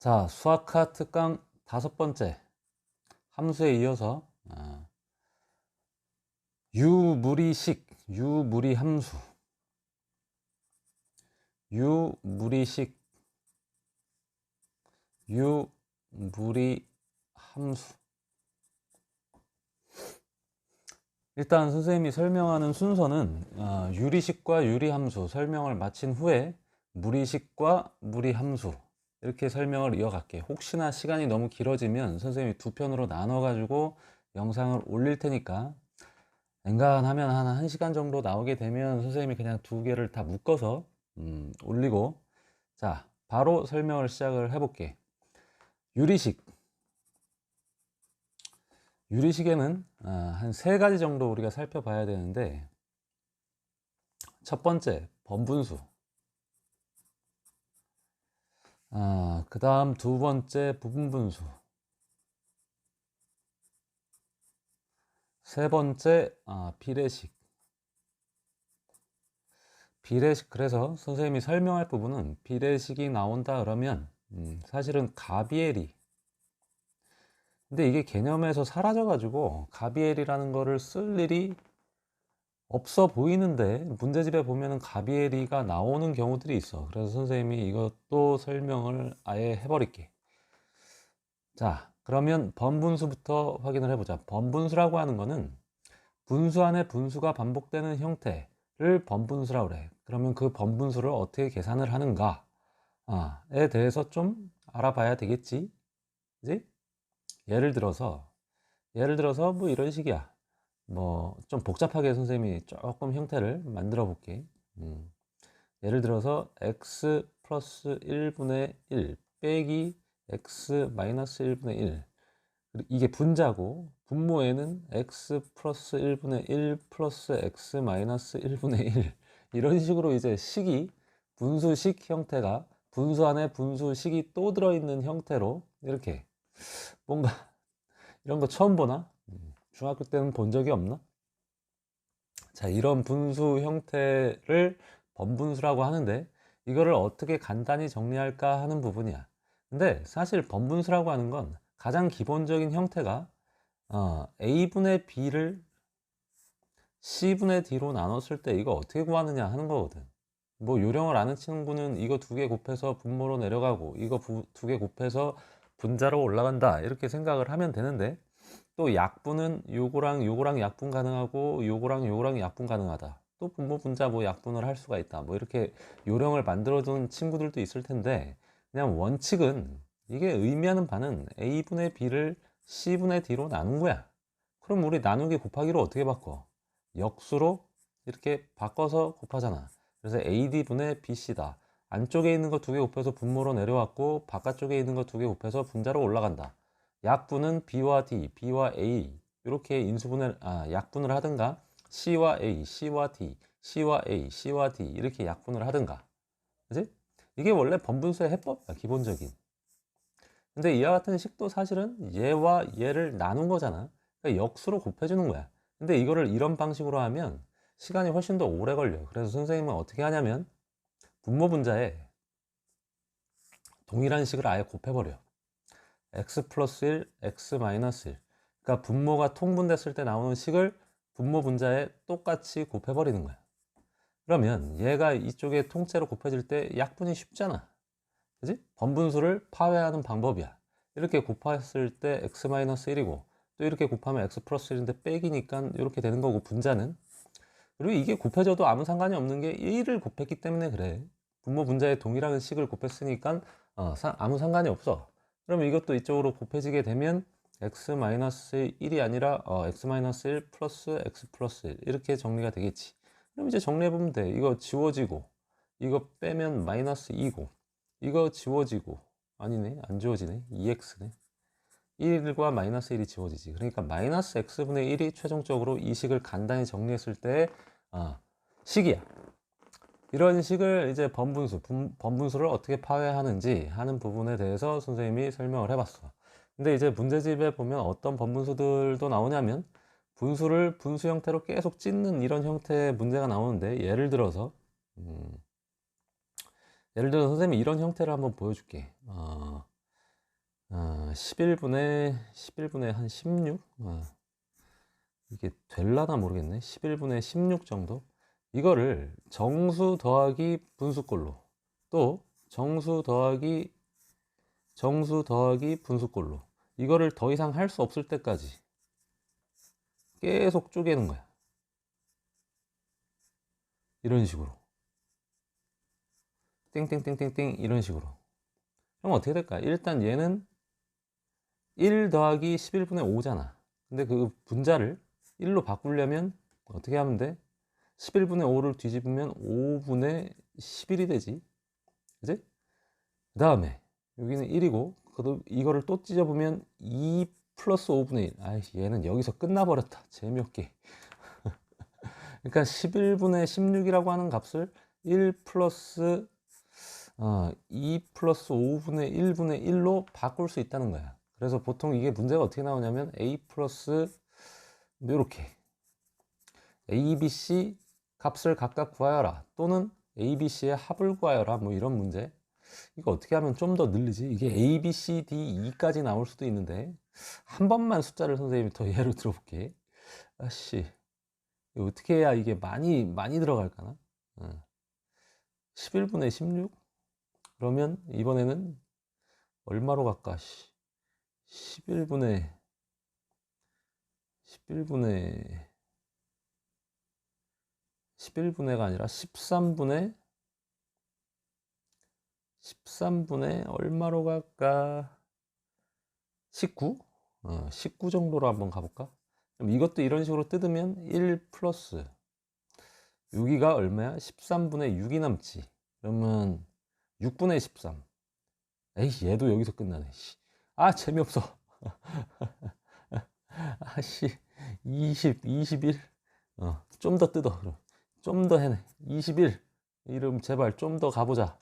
자, 수학화 특강 5번째 함수에 이어서 유무리식, 유무리함수, 유무리식, 유무리함수. 일단 선생님이 설명하는 순서는 유리식과 유리함수 설명을 마친 후에 무리식과 무리함수 이렇게 설명을 이어갈게요. 혹시나 시간이 너무 길어지면 선생님이 두 편으로 나눠 가지고 영상을 올릴 테니까 엔간하면 한 1시간 정도 나오게 되면 선생님이 그냥 두 개를 다 묶어서 올리고, 자 바로 설명을 시작을 해볼게. 유리식, 유리식에는 한 3가지 정도 우리가 살펴봐야 되는데, 첫 번째 번분수, 그 다음 두 번째 부분분수, 세 번째 비례식. 비례식, 그래서 선생님이 설명할 부분은 비례식이 나온다 그러면 사실은 가비엘이, 근데 이게 개념에서 사라져 가지고 가비엘이라는 거를 쓸 일이 없어 보이는데, 문제집에 보면은 가비엘이가 나오는 경우들이 있어. 그래서 선생님이 이것도 설명을 아예 해버릴게. 자, 그러면 번분수부터 확인을 해보자. 번분수라고 하는 거는 분수 안에 분수가 반복되는 형태를 번분수라고 그래. 그러면 그 번분수를 어떻게 계산을 하는가에 대해서 좀 알아봐야 되겠지, 그지? 예를 들어서 뭐 이런 식이야. 뭐 좀 복잡하게 선생님이 조금 형태를 만들어 볼게. 예를 들어서 x 플러스 1분의 1 빼기 x 마이너스 1분의 1, 이게 분자고, 분모에는 x 플러스 1분의 1 플러스 x 마이너스 1분의 1, 이런 식으로 이제 식이 분수식 형태가 분수 안에 분수식이 또 들어있는 형태로, 이렇게 뭔가 이런 거 처음 보나? 중학교 때는 본 적이 없나? 자, 이런 분수 형태를 번분수라고 하는데, 이거를 어떻게 간단히 정리할까 하는 부분이야. 근데 사실 번분수라고 하는 건 가장 기본적인 형태가 a분의 b를 c분의 d로 나눴을 때 이거 어떻게 구하느냐 하는 거거든. 뭐 요령을 아는 친구는 이거 2개 곱해서 분모로 내려가고, 이거 2개 곱해서 분자로 올라간다, 이렇게 생각을 하면 되는데, 또 약분은 요거랑 약분 가능하고, 요거랑 약분 가능하다, 또 분모 분자 뭐 약분을 할 수가 있다, 뭐 이렇게 요령을 만들어 둔 친구들도 있을 텐데, 그냥 원칙은, 이게 의미하는 바는 a분의 b를 c분의 d로 나눈 거야. 그럼 우리 나누기 곱하기로 어떻게 바꿔? 역수로 이렇게 바꿔서 곱하잖아. 그래서 ad분의 bc다. 안쪽에 있는 거 2개 곱해서 분모로 내려왔고, 바깥쪽에 있는 거 2개 곱해서 분자로 올라간다. 약분은 b와 d, b와 a 이렇게 약분을 하든가, c와 a, c와 d, c와 a, c와 d 이렇게 약분을 하든가. 그지? 이게 원래 번분수의 해법이야, 기본적인. 근데 이와 같은 식도 사실은 얘와 얘를 나눈 거잖아. 그러니까 역수로 곱해주는 거야. 근데 이거를 이런 방식으로 하면 시간이 훨씬 더 오래 걸려. 그래서 선생님은 어떻게 하냐면 분모 분자에 동일한 식을 아예 곱해버려. x 플러스 1, x 마이너스 1. 그러니까 분모가 통분됐을 때 나오는 식을 분모 분자에 똑같이 곱해버리는 거야. 그러면 얘가 이쪽에 통째로 곱해질 때 약분이 쉽잖아. 그지? 번분수를 파괴하는 방법이야. 이렇게 곱했을 때 x-1이고, 또 이렇게 곱하면 x 플러스 1인데 빼기니까 이렇게 되는 거고, 분자는. 그리고 이게 곱해져도 아무 상관이 없는 게 1을 곱했기 때문에 그래. 분모 분자에 동일한 식을 곱했으니까 아무 상관이 없어. 그럼 이것도 이쪽으로 곱해지게 되면 x-1이 아니라 x-1 플러스 x 플러스 1 이렇게 정리가 되겠지. 그럼 이제 정리해보면 돼. 이거 지워지고, 이거 빼면 마이너스 2고, 이거 지워지고, 아니네, 안 지워지네, 2x네. 1과 마이너스 1이 지워지지. 그러니까 마이너스 x분의 1이 최종적으로 이 식을 간단히 정리했을 때 식이야. 이런 식을 이제 번분수를 어떻게 파괴하는지 하는 부분에 대해서 선생님이 설명을 해봤어. 근데 이제 문제집에 보면 어떤 번분수들도 나오냐면, 분수를 분수 형태로 계속 찢는 이런 형태의 문제가 나오는데, 예를 들어서 선생님이 이런 형태를 한번 보여줄게. 11분의 한 16? 이게 될라나 모르겠네. 11분의 16 정도? 이거를 정수 더하기 분수꼴로, 또 정수 더하기 분수꼴로, 이거를 더 이상 할 수 없을 때까지 계속 쪼개는 거야. 이런 식으로 땡땡땡땡땡 이런 식으로. 그럼 어떻게 될까? 일단 얘는 1 더하기 11분의 5잖아. 근데 그 분자를 1로 바꾸려면 어떻게 하면 돼? 11분의 5를 뒤집으면 5분의 11이 되지. 그지? 그 다음에 여기는 1이고 이거를 또 찢어보면 2 플러스 5분의 1. 아이, 얘는 여기서 끝나버렸다. 재미없게. 그러니까 11분의 16이라고 하는 값을 1 플러스 2 플러스 5분의 1분의 1로 바꿀 수 있다는 거야. 그래서 보통 이게 문제가 어떻게 나오냐면 a 플러스 이렇게 a, b, c 값을 각각 구하여라, 또는 a, b, c의 합을 구하여라, 뭐 이런 문제. 이거 어떻게 하면 좀 더 늘리지? 이게 a, b, c, d, e까지 나올 수도 있는데 한 번만 숫자를 선생님이 더 예를 들어볼게. 아씨, 이거 어떻게 해야 이게 많이 들어갈까나? 11분의 16? 그러면 이번에는 얼마로 갈까? 11분의 11분의가 아니라 13분의 얼마로 갈까? 19? 19 정도로 한번 가볼까? 그럼 이것도 이런 식으로 뜯으면 1 플러스 여기가 얼마야? 13분의 6이 남지. 그러면 6분의 13. 에이, 얘도 여기서 끝나네. 아, 재미없어. 아씨, 20, 21. 좀 더 뜯어. 그럼 좀 더 해내. 21. 이름 제발 좀 더 가보자.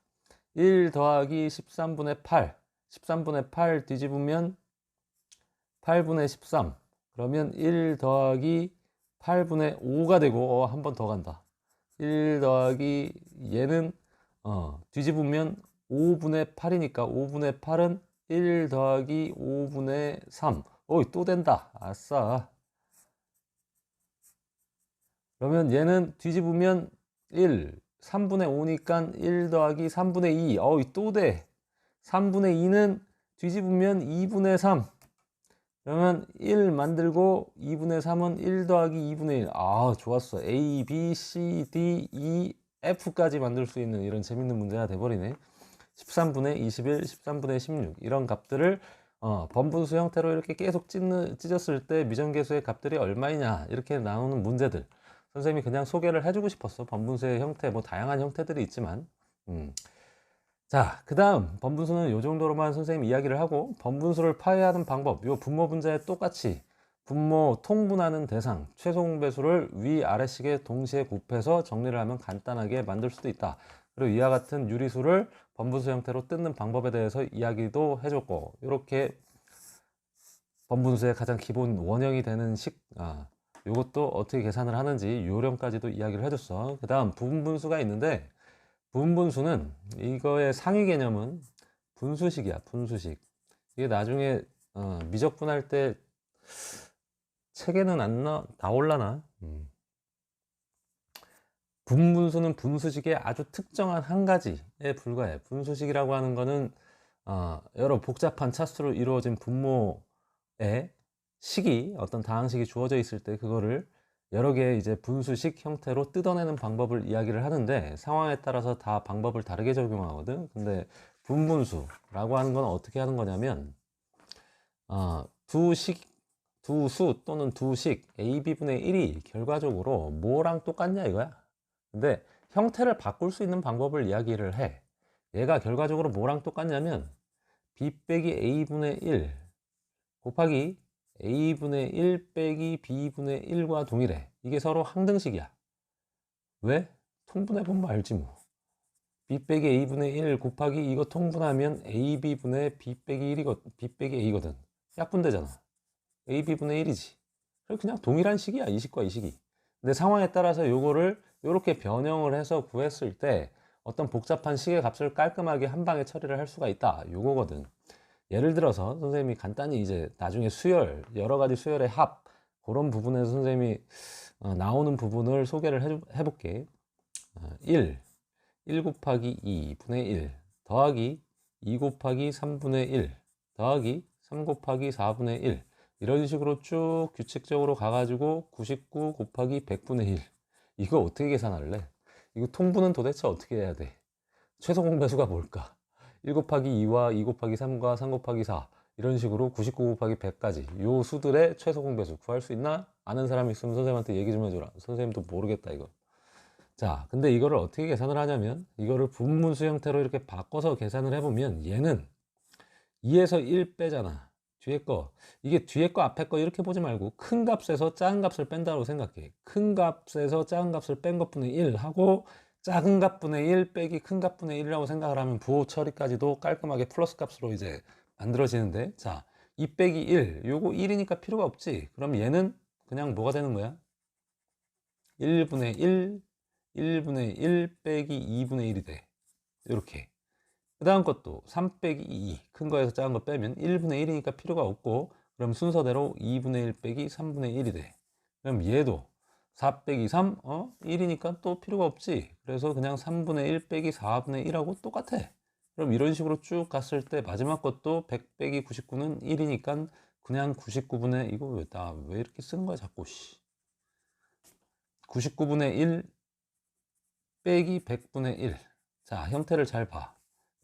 1 더하기 13분의 8. 13분의 8 뒤집으면 8분의 13. 그러면 1 더하기 8분의 5가 되고, 한 번 더 간다. 1 더하기 얘는 뒤집으면 5분의 8이니까 5분의 8은 1 더하기 5분의 3. 어이, 또 된다. 아싸. 그러면 얘는 뒤집으면 1, 3분의 5니까 1 더하기 3분의 2. 어이, 또 돼. 3분의 2는 뒤집으면 2분의 3. 그러면 1 만들고 2분의 3은 1 더하기 2분의 1. 아, 좋았어. A, B, C, D, E, F까지 만들 수 있는 이런 재밌는 문제가 돼버리네. 13분의 21, 13분의 16 이런 값들을 번분수 형태로 이렇게 계속 찢었을 때 미정계수의 값들이 얼마이냐 이렇게 나오는 문제들, 선생님이 그냥 소개를 해주고 싶었어. 번분수의 형태, 뭐 다양한 형태들이 있지만 자, 그 다음 번분수는 이 정도로만 선생님 이야기를 하고, 번분수를 파해하는 방법, 요 분모 분자에 똑같이 분모 통분하는 대상 최소 공배수를 위아래식에 동시에 곱해서 정리를 하면 간단하게 만들 수도 있다. 그리고 이와 같은 유리수를 번분수 형태로 뜯는 방법에 대해서 이야기도 해줬고, 이렇게 번분수의 가장 기본 원형이 되는 요것도 어떻게 계산을 하는지 요령까지도 이야기를 해줬어. 그 다음 부분분수가 있는데, 부분분수는 이거의 상위 개념은 분수식이야. 분수식. 이게 나중에 미적분할 때 책에는 안 나올라나? 분분수는 분수식의 아주 특정한 한 가지에 불과해. 분수식이라고 하는 거는 여러 복잡한 차수로 이루어진 분모의 식이, 어떤 다항식이 주어져 있을 때 그거를 여러 개의 이제 분수식 형태로 뜯어내는 방법을 이야기를 하는데, 상황에 따라서 다 방법을 다르게 적용하거든. 근데 분분수라고 하는 건 어떻게 하는 거냐면, 두 수 또는 두 식 AB분의 1이 결과적으로 뭐랑 똑같냐 이거야. 근데 형태를 바꿀 수 있는 방법을 이야기를 해. 얘가 결과적으로 뭐랑 똑같냐면 B 빼기 A분의 1 곱하기 A분의 1 빼기 B분의 1과 동일해. 이게 서로 항등식이야. 왜? 통분해보면 알지 뭐. B 빼기 A분의 1 곱하기 이거 통분하면 AB분의 B 빼기 A거든. 약분되잖아. AB분의 1이지. 그냥 동일한 식이야, 이 식과 이 식이. 근데 상황에 따라서 요거를 이렇게 변형을 해서 구했을 때 어떤 복잡한 식의 값을 깔끔하게 한 방에 처리를 할 수가 있다, 요거거든. 예를 들어서 선생님이 간단히 이제 나중에 수열, 여러 가지 수열의 합, 그런 부분에서 선생님이 나오는 부분을 소개를 해볼게. 1 곱하기 2분의 1 더하기 2 곱하기 3분의 1 더하기 3 곱하기 4분의 1 이런 식으로 쭉 규칙적으로 가가지고 99 곱하기 100분의 1 이거 어떻게 계산할래? 이거 통분은 도대체 어떻게 해야 돼? 최소 공배수가 뭘까? 1 곱하기 2와 2 곱하기 3과 3 곱하기 4 이런 식으로 99 곱하기 100까지 요 수들의 최소 공배수 구할 수 있나? 아는 사람이 있으면 선생님한테 얘기 좀 해줘라. 선생님도 모르겠다 이거. 자, 근데 이거를 어떻게 계산을 하냐면 이거를 분문수 형태로 이렇게 바꿔서 계산을 해보면 얘는 2에서 1 빼잖아. 뒤에 거. 이게 뒤에 거 앞에 거 이렇게 보지 말고 큰 값에서 작은 값을 뺀다고 생각해. 큰 값에서 작은 값을 뺀 것분의 1 하고 작은 값분의 1 빼기 큰 값분의 1이라고 생각을 하면 부호 처리까지도 깔끔하게 플러스 값으로 이제 만들어지는데, 자, 2 빼기 1 요거 1이니까 필요가 없지. 그럼 얘는 그냥 뭐가 되는 거야? 1분의 1 1분의 1 빼기 2분의 1이 돼. 이렇게. 그 다음 것도 3 빼기 2 큰 거에서 작은 거 빼면 1분의 1이니까 필요가 없고, 그럼 순서대로 2분의 1 빼기 3분의 1이 돼. 그럼 얘도 4 빼기 3 1이니까 또 필요가 없지. 그래서 그냥 3분의 1 빼기 4분의 1하고 똑같아. 그럼 이런 식으로 쭉 갔을 때 마지막 것도 100 빼기 99는 1이니까 그냥 99분의 이거 나 왜 이렇게 쓰는 거야 자꾸 99분의 1 빼기 100분의 1. 자, 형태를 잘 봐.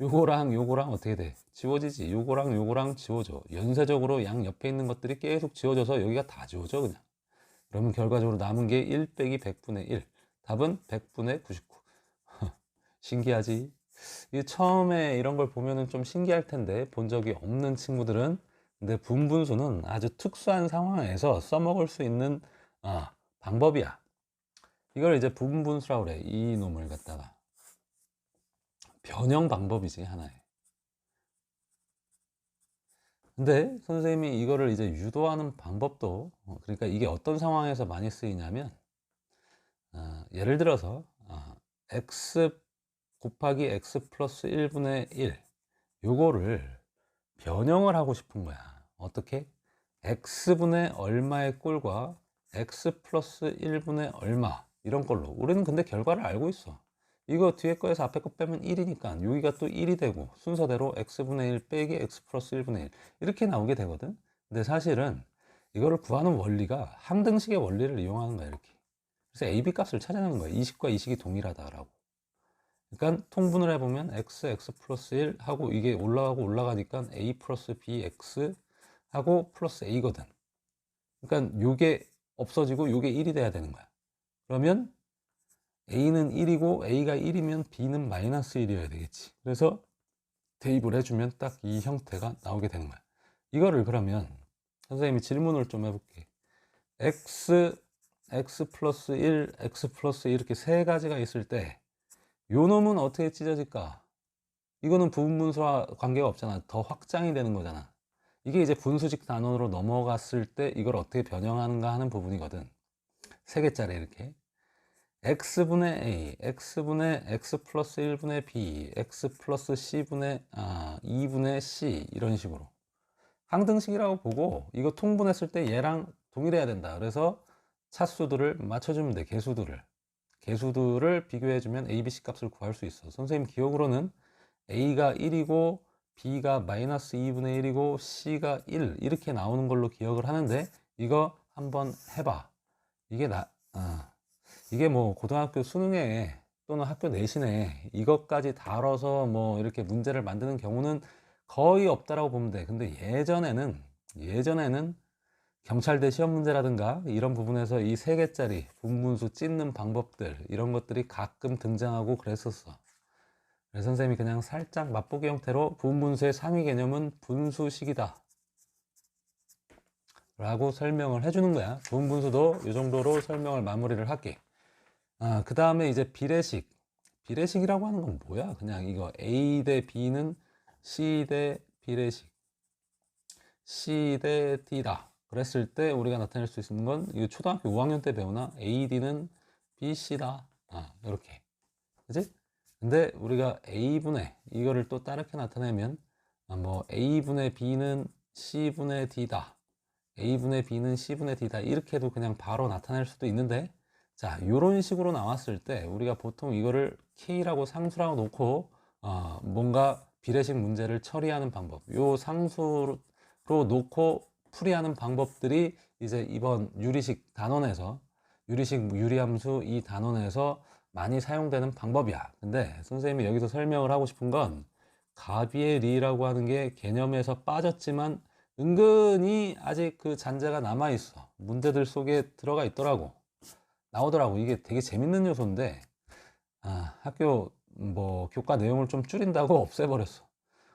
요거랑 요거랑 어떻게 돼? 지워지지. 요거랑 요거랑 지워져. 연쇄적으로 양 옆에 있는 것들이 계속 지워져서 여기가 다 지워져 그냥. 그러면 결과적으로 남은 게 1 빼기 100분의 1. 답은 100분의 99. 신기하지? 이 처음에 이런 걸 보면은 좀 신기할 텐데 본 적이 없는 친구들은. 근데 분분수는 아주 특수한 상황에서 써먹을 수 있는 방법이야. 이걸 이제 부분분수라고 그래. 이 놈을 갖다가 변형 방법이지 하나의. 근데 선생님이 이거를 이제 유도하는 방법도 그러니까 이게 어떤 상황에서 많이 쓰이냐면 예를 들어서 x 곱하기 x 플러스 1분의 1 요거를 변형을 하고 싶은 거야. 어떻게? x분의 얼마의 꼴과 x 플러스 1분의 얼마 이런 걸로. 우리는 근데 결과를 알고 있어. 이거 뒤에 거에서 앞에 거 빼면 1이니까 여기가 또 1이 되고 순서대로 x분의 1 빼기 x 플러스 1분의 1 이렇게 나오게 되거든. 근데 사실은 이거를 구하는 원리가 항등식의 원리를 이용하는 거야 이렇게. 그래서 a, b 값을 찾아내는 거야. 이식과 이식이 동일하다라고. 그러니까 통분을 해보면 x 플러스 1 하고 이게 올라가고 올라가니까 a 플러스 bx 하고 플러스 a거든. 그러니까 요게 없어지고 요게 1이 돼야 되는 거야. 그러면 a는 1이고 a가 1이면 b는 마이너스 1이어야 되겠지. 그래서 대입을 해주면 딱 이 형태가 나오게 되는 거야. 이거를 그러면 선생님이 질문을 좀 해볼게. x 플러스 1 x 플러스 1 이렇게 세 가지가 있을 때 요 놈은 어떻게 찢어질까? 이거는 부분분수와 관계가 없잖아. 더 확장이 되는 거잖아. 이게 이제 분수직 단원으로 넘어갔을 때 이걸 어떻게 변형하는가 하는 부분이거든. 세 개짜리 이렇게 x분의 a, x분의 x 플러스 1분의 b, x 플러스 c분의 2분의 c 이런 식으로 항등식이라고 보고 이거 통분했을 때 얘랑 동일해야 된다. 그래서 차수들을 맞춰주면 돼. 개수들을 비교해주면 a, b, c 값을 구할 수 있어. 선생님 기억으로는 a가 1이고 b가 마이너스 2분의 1이고 c가 1 이렇게 나오는 걸로 기억을 하는데 이거 한번 해봐. 이게 뭐 고등학교 수능에 또는 학교 내신에 이것까지 다뤄서 뭐 이렇게 문제를 만드는 경우는 거의 없다라고 보면 돼. 근데 예전에는 경찰대 시험 문제라든가 이런 부분에서 이 세 개짜리 분분수 찢는 방법들 이런 것들이 가끔 등장하고 그랬었어. 그래서 선생님이 그냥 살짝 맛보기 형태로 부분분수의 상위 개념은 분수식이다 라고 설명을 해주는 거야. 부분분수도 이 정도로 설명을 마무리를 할게. 그 다음에 이제 비례식이라고 하는 건 뭐야? 그냥 이거 A 대 B는 C 대 비례식 C 대 D다 그랬을 때 우리가 나타낼 수 있는 건 이거 초등학교 5학년 때 배우나 AD는 BC다 이렇게 그지? 근데 우리가 A분의 이거를 또 다르게 나타내면 뭐 A분의 B는 C분의 D다. A분의 B는 C분의 D다. 이렇게 해도 그냥 바로 나타낼 수도 있는데, 자, 이런 식으로 나왔을 때 우리가 보통 이거를 K라고 상수라고 놓고 뭔가 비례식 문제를 처리하는 방법, 요 상수로 놓고 풀이하는 방법들이 이제 이번 유리식 단원에서, 유리식 유리함수 이 단원에서 많이 사용되는 방법이야. 근데 선생님이 여기서 설명을 하고 싶은 건 가비엘이라고 하는 게 개념에서 빠졌지만 은근히 아직 그 잔재가 남아 있어. 문제들 속에 들어가 있더라고. 나오더라고. 이게 되게 재밌는 요소인데 학교 뭐 교과 내용을 좀 줄인다고 없애버렸어.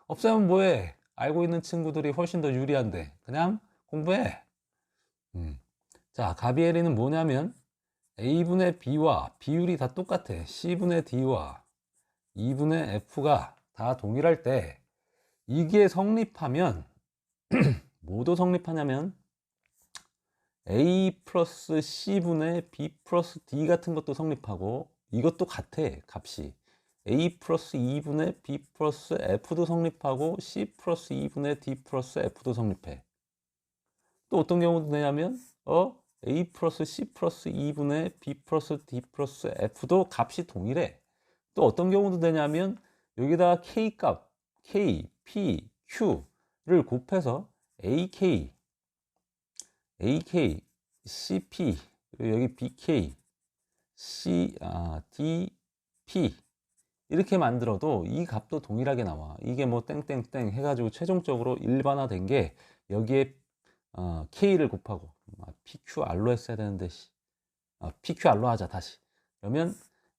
없애면 뭐해? 알고 있는 친구들이 훨씬 더 유리한데 그냥 공부해. 자, 가비엘이는 뭐냐면 A분의 B와 비율이 다 똑같아. C분의 D와 2분의 F가 다 동일할 때 이게 성립하면 뭐도 성립하냐면 A 플러스 C분의 B 플러스 D 같은 것도 성립하고 이것도 같아. 값이 A 플러스 2분의 B 플러스 F도 성립하고 C 플러스 2분의 D 플러스 F도 성립해. 또 어떤 경우도 되냐면 A 플러스 C 플러스 2분의 B 플러스 D 플러스 F도 값이 동일해. 또 어떤 경우도 되냐면 여기다가 K 값 K, P, Q를 곱해서 AK, CP, 그리고 여기 BK, DP 이렇게 만들어도 이 값도 동일하게 나와. 이게 뭐 땡땡땡 해가지고 최종적으로 일반화된 게 여기에 K를 곱하고 PQR로 했어야 되는데 PQR로 하자 다시. 그러면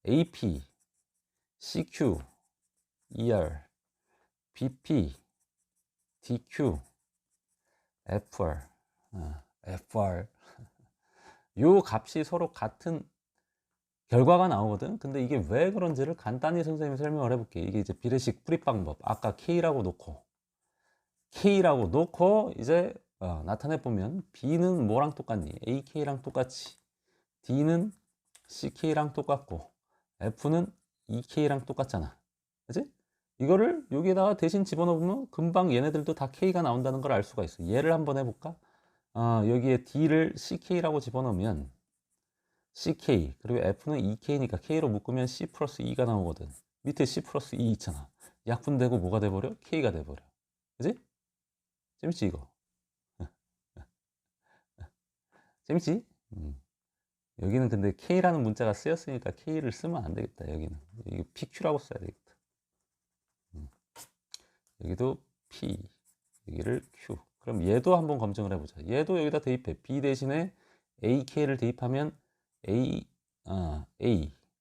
AP, CQ, ER, BP, DQ, FR, FR 요 값이 서로 같은 결과가 나오거든. 근데 이게 왜 그런지를 간단히 선생님이 설명을 해볼게. 이게 이제 비례식 풀이 방법. 아까 K라고 놓고 이제 나타내 보면 B는 뭐랑 똑같니? AK랑 똑같이. D는 CK랑 똑같고 F는 EK랑 똑같잖아. 그치? 이거를 여기에다가 대신 집어넣으면 금방 얘네들도 다 K가 나온다는 걸 알 수가 있어. 얘를 한번 해볼까? 여기에 D를 CK라고 집어넣으면 CK 그리고 F는 EK니까 K로 묶으면 C 플러스 E가 나오거든. 밑에 C 플러스 E 있잖아. 약분되고 뭐가 돼버려? K가 돼버려. 그치? 재밌지 이거? 재밌지? 여기는 근데 K라는 문자가 쓰였으니까 K를 쓰면 안 되겠다. 여기는 이거 PQ라고 써야 되겠다. 여기도 P, 여기를 Q. 그럼 얘도 한번 검증을 해보자. 얘도 여기다 대입해. B 대신에 AK를 대입하면 A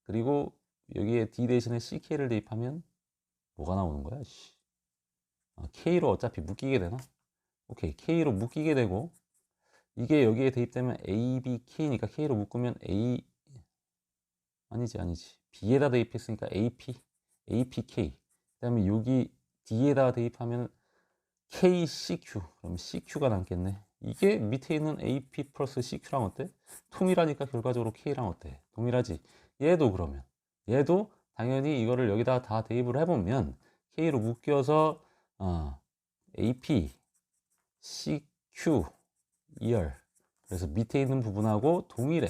그리고 여기에 D 대신에 CK를 대입하면 뭐가 나오는 거야? K로 어차피 묶이게 되나? 오케이, K로 묶이게 되고 이게 여기에 대입되면 ABK니까 K로 묶으면 아니지 B에다 대입했으니까 APK 그 다음에 여기 D에다가 대입하면 KCQ 그럼 CQ가 남겠네. 이게 밑에 있는 AP 플러스 CQ랑 어때? 통일하니까 결과적으로 K랑 어때? 동일하지? 얘도 그러면 얘도 당연히 이거를 여기다 다 대입을 해보면 K로 묶여서 AP, CQ, 2열 그래서 밑에 있는 부분하고 동일해.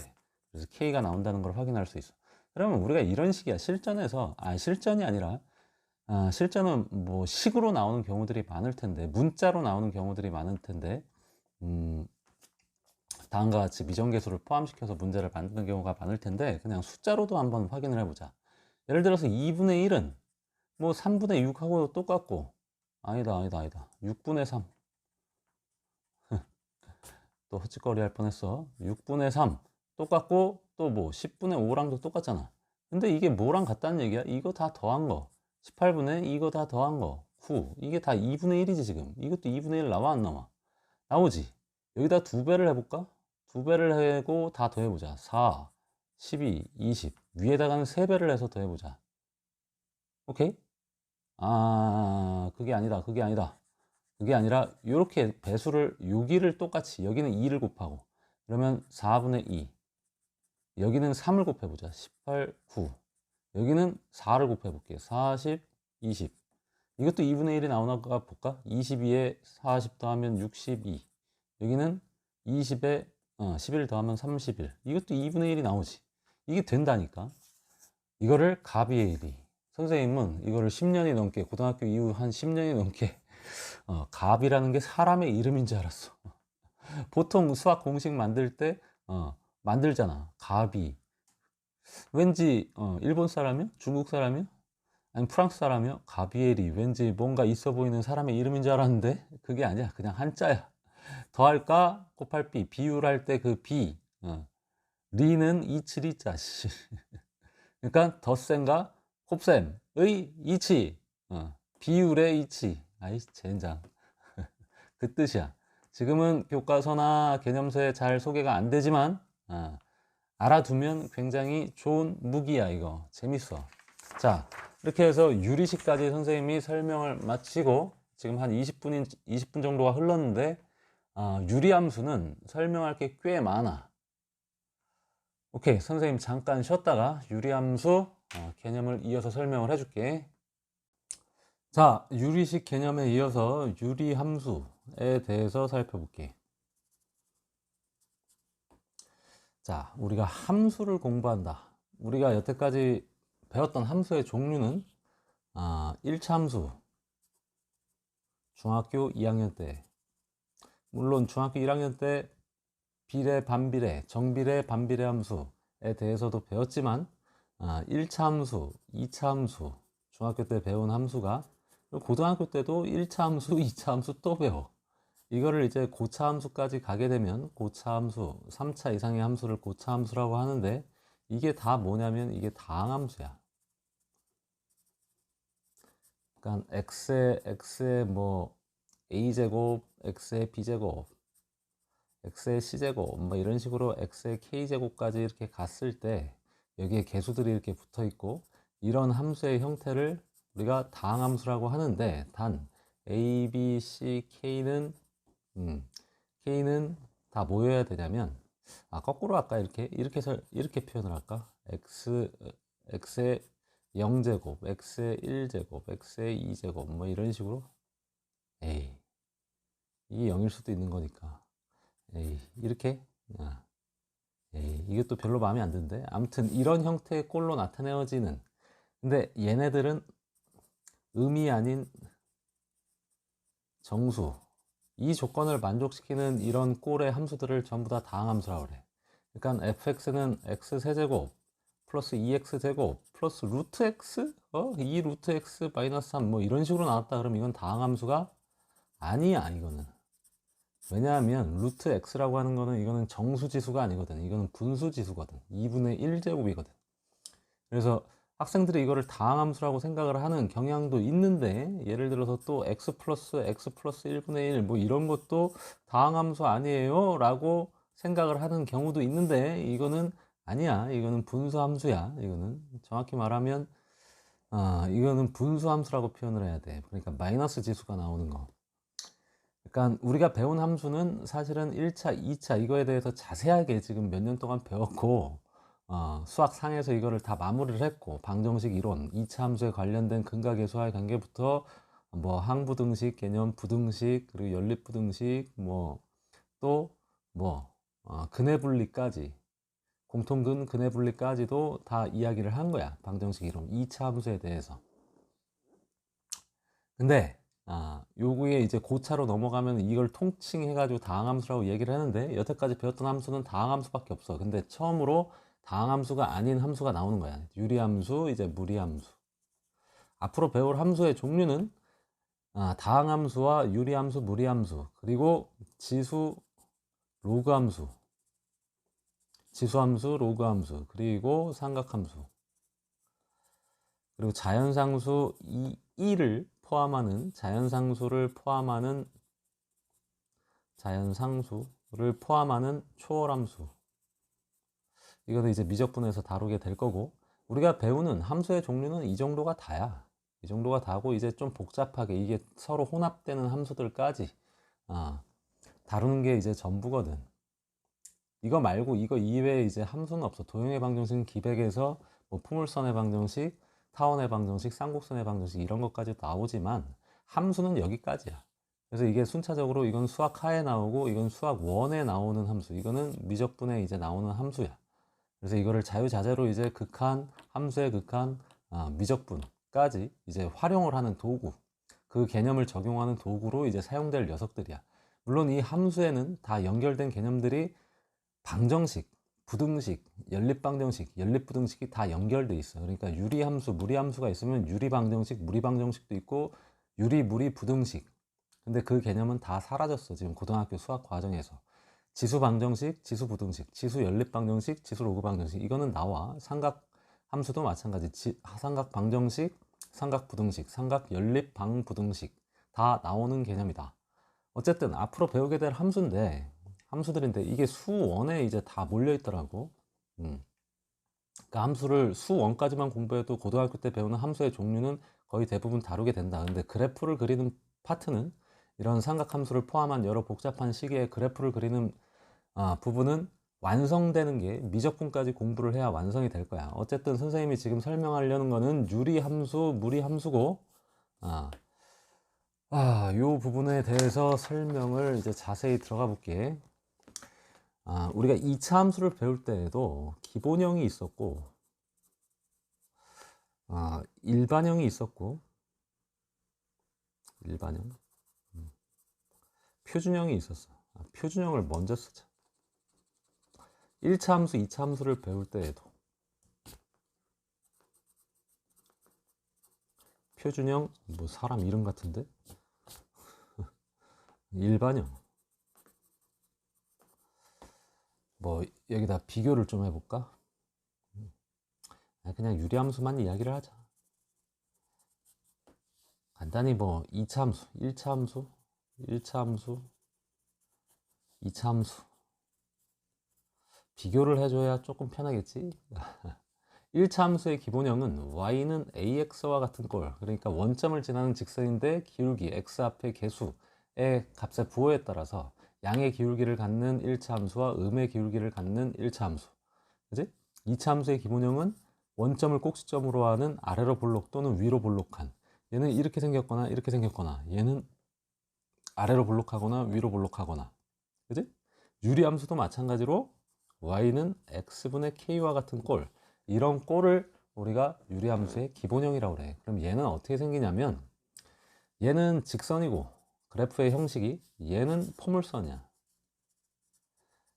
그래서 K가 나온다는 걸 확인할 수 있어. 그러면 우리가 이런 식이야. 실전에서 실전이 아니라 실전은 뭐 식으로 나오는 경우들이 많을 텐데 문자로 나오는 경우들이 많을 텐데 다음과 같이 미정계수를 포함시켜서 문제를 만드는 경우가 많을 텐데 그냥 숫자로도 한번 확인을 해보자. 예를 들어서 2분의 1은 뭐 3분의 6하고 똑같고 아니다 6분의 3 또 헛짓거리 할 뻔했어. 6분의 3 똑같고 또 뭐 10분의 5랑도 똑같잖아. 근데 이게 뭐랑 같다는 얘기야? 이거 다 더한 거 18분의 이거 다 더한 거 9 이게 다 2분의 1이지 지금. 이것도 2분의 1 나와 안 나와? 나오지. 여기다 2배를 해볼까? 2배를 하고 다 더해보자. 4, 12, 20 위에다가는 3배를 해서 더해보자. 오케이? 그게 아니다 그게 아니라 이렇게 배수를 여기를 똑같이 여기는 2를 곱하고 그러면 4분의 2 여기는 3을 곱해보자. 18, 9 여기는 4를 곱해볼게. 40, 20 이것도 2분의 1이 나오나 볼까? 22에 40 더하면 62. 여기는 20에 11 더하면 31. 이것도 2분의 1이 나오지. 이게 된다니까. 이거를 가비에일이. 선생님은 이거를 10년이 넘게, 고등학교 이후 한 10년이 넘게 가비라는 게 사람의 이름인 줄 알았어. 보통 수학 공식 만들 때 만들잖아. 가비. 왠지 일본 사람이야? 중국 사람이야? 아니 프랑스 사람이요? 가비에리. 왠지 뭔가 있어 보이는 사람의 이름인 줄 알았는데 그게 아니야. 그냥 한자야. 더할까 곱할 비. 비율할 때 그 비. 리는 이치리자. 그러니까 덧셈과 곱셈의 이치. 비율의 이치. 아이 젠장. 그 뜻이야. 지금은 교과서나 개념서에 잘 소개가 안 되지만 알아두면 굉장히 좋은 무기야. 이거 재밌어. 자, 이렇게 해서 유리식까지 선생님이 설명을 마치고 지금 한 20분 정도가 흘렀는데 유리함수는 설명할 게 꽤 많아. 오케이, 선생님 잠깐 쉬었다가 유리함수 개념을 이어서 설명을 해줄게. 자, 유리식 개념에 이어서 유리함수에 대해서 살펴볼게. 자, 우리가 함수를 공부한다. 우리가 여태까지 배웠던 함수의 종류는 1차 함수, 중학교 2학년 때, 물론 중학교 1학년 때 비례, 반비례, 정비례, 반비례 함수에 대해서도 배웠지만 1차 함수, 2차 함수, 중학교 때 배운 함수가 고등학교 때도 1차 함수, 2차 함수 또 배워. 이거를 이제 고차 함수까지 가게 되면 고차 함수, 3차 이상의 함수를 고차 함수라고 하는데 이게 다 뭐냐면 이게 다항함수야. 그러니까 x의 뭐 a제곱, x의 b제곱, x의 c제곱 뭐 이런 식으로 x의 k제곱까지 이렇게 갔을 때 여기에 개수들이 이렇게 붙어 있고 이런 함수의 형태를 우리가 다항함수라고 하는데 단 a, b, c, k는 다 모여야 되냐면 거꾸로 아까 이렇게 표현을 할까? x의 0제곱, x의 1제곱, x의 2제곱 뭐 이런 식으로 에이 이게 0일 수도 있는 거니까 에이 이렇게 에이 이것도 별로 마음에 안 드는데 아무튼 이런 형태의 꼴로 나타내어지는 근데 얘네들은 음이 아닌 정수 이 조건을 만족시키는 이런 꼴의 함수들을 전부 다 다항함수라고 그래. 그러니까 fx는 x세제곱 플러스 2x제곱 플러스 루트 x? 2 루트 x 마이너스 3 뭐 이런 식으로 나왔다 그러면 이건 다항함수가 아니야 이거는. 왜냐하면 루트 x라고 하는 거는 이거는 정수지수가 아니거든. 이거는 분수지수거든. 2분의 1제곱이거든. 그래서 학생들이 이거를 다항함수라고 생각을 하는 경향도 있는데 예를 들어서 또 x 플러스 1분의 1 뭐 이런 것도 다항함수 아니에요 라고 생각을 하는 경우도 있는데 이거는 아니야. 이거는 분수함수야. 이거는 정확히 말하면 이거는 분수함수라고 표현을 해야 돼. 그러니까 마이너스 지수가 나오는 거. 그러니까 우리가 배운 함수는 사실은 1차, 2차 이거에 대해서 자세하게 지금 몇 년 동안 배웠고 수학상에서 이거를 다 마무리를 했고 방정식 이론, 2차 함수에 관련된 근각계수와의 관계부터 뭐 항부등식, 개념 부등식, 그리고 연립부등식, 뭐 또 뭐 근해분리까지 공통근 근해분리까지도 다 이야기를 한 거야. 방정식 이론, 2차 함수에 대해서. 근데 요구에 이제 고차로 넘어가면 이걸 통칭해가지고 다항함수라고 얘기를 하는데 여태까지 배웠던 함수는 다항함수밖에 없어. 근데 처음으로 다항함수가 아닌 함수가 나오는 거야. 유리함수, 이제 무리함수. 앞으로 배울 함수의 종류는 다항함수와 유리함수, 무리함수, 그리고 지수, 로그함수, 지수함수, 로그함수, 그리고 삼각함수, 그리고 자연상수 2를 포함하는 자연상수를 포함하는 초월함수. 이거는 이제 미적분에서 다루게 될 거고 우리가 배우는 함수의 종류는 이 정도가 다야. 이 정도가 다고 이제 좀 복잡하게 이게 서로 혼합되는 함수들까지 다루는 게 이제 전부거든. 이거 말고 이거 이외에 이제 함수는 없어. 도형의 방정식은 기백에서 뭐 포물선의 방정식, 타원의 방정식, 쌍곡선의 방정식 이런 것까지 나오지만 함수는 여기까지야. 그래서 이게 순차적으로 이건 수학 하에 나오고 이건 수학 원에 나오는 함수, 이거는 미적분에 이제 나오는 함수야. 그래서 이거를 자유자재로 이제 극한, 함수의 극한, 미적분까지 이제 활용을 하는 도구, 그 개념을 적용하는 도구로 이제 사용될 녀석들이야. 물론 이 함수에는 다 연결된 개념들이 방정식, 부등식, 연립방정식, 연립부등식이 다 연결돼 있어. 그러니까 유리함수, 무리함수가 있으면 유리방정식, 무리방정식도 있고 유리, 무리, 부등식. 근데 그 개념은 다 사라졌어. 지금 고등학교 수학 과정에서. 지수방정식, 지수부등식, 지수연립방정식, 지수로그방정식 이거는 나와. 삼각함수도 마찬가지. 삼각방정식, 삼각부등식, 삼각연립방부등식 다 나오는 개념이다. 어쨌든 앞으로 배우게 될 함수들인데 이게 수원에 이제 다 몰려 있더라고. 그러니까 함수를 수원까지만 공부해도 고등학교 때 배우는 함수의 종류는 거의 대부분 다루게 된다. 근데 그래프를 그리는 파트는 이런 삼각함수를 포함한 여러 복잡한 식의 그래프를 그리는 부분은 완성되는 게 미적분까지 공부를 해야 완성이 될 거야. 어쨌든 선생님이 지금 설명하려는 거는 유리함수, 무리함수고 요 부분에 대해서 설명을 이제 자세히 들어가 볼게. 우리가 2차 함수를 배울 때에도 기본형이 있었고 일반형이 있었고 일반형 표준형이 있었어. 표준형을 먼저 쓰자. 1차 함수, 2차 함수를 배울 때에도 표준형, 뭐 사람 이름 같은데? 일반형. 뭐 여기다 비교를 좀 해볼까? 그냥 유리함수만 이야기를 하자. 간단히 뭐 2차 함수, 1차 함수, 1차 함수, 2차 함수 비교를 해줘야 조금 편하겠지? 1차 함수의 기본형은 y는 ax와 같은 꼴, 그러니까 원점을 지나는 직선인데 기울기 x 앞에 개수의 값의 부호에 따라서 양의 기울기를 갖는 1차 함수와 음의 기울기를 갖는 1차 함수, 그지? 2차 함수의 기본형은 원점을 꼭지점으로 하는 아래로 볼록 또는 위로 볼록한, 얘는 이렇게 생겼거나 이렇게 생겼거나 얘는 아래로 볼록하거나 위로 볼록하거나, 그지? 유리함수도 마찬가지로 y는 x분의 k와 같은 꼴, 이런 꼴을 우리가 유리함수의 기본형이라고 그래. 그럼 얘는 어떻게 생기냐면 얘는 직선이고 그래프의 형식이 얘는 포물선이야.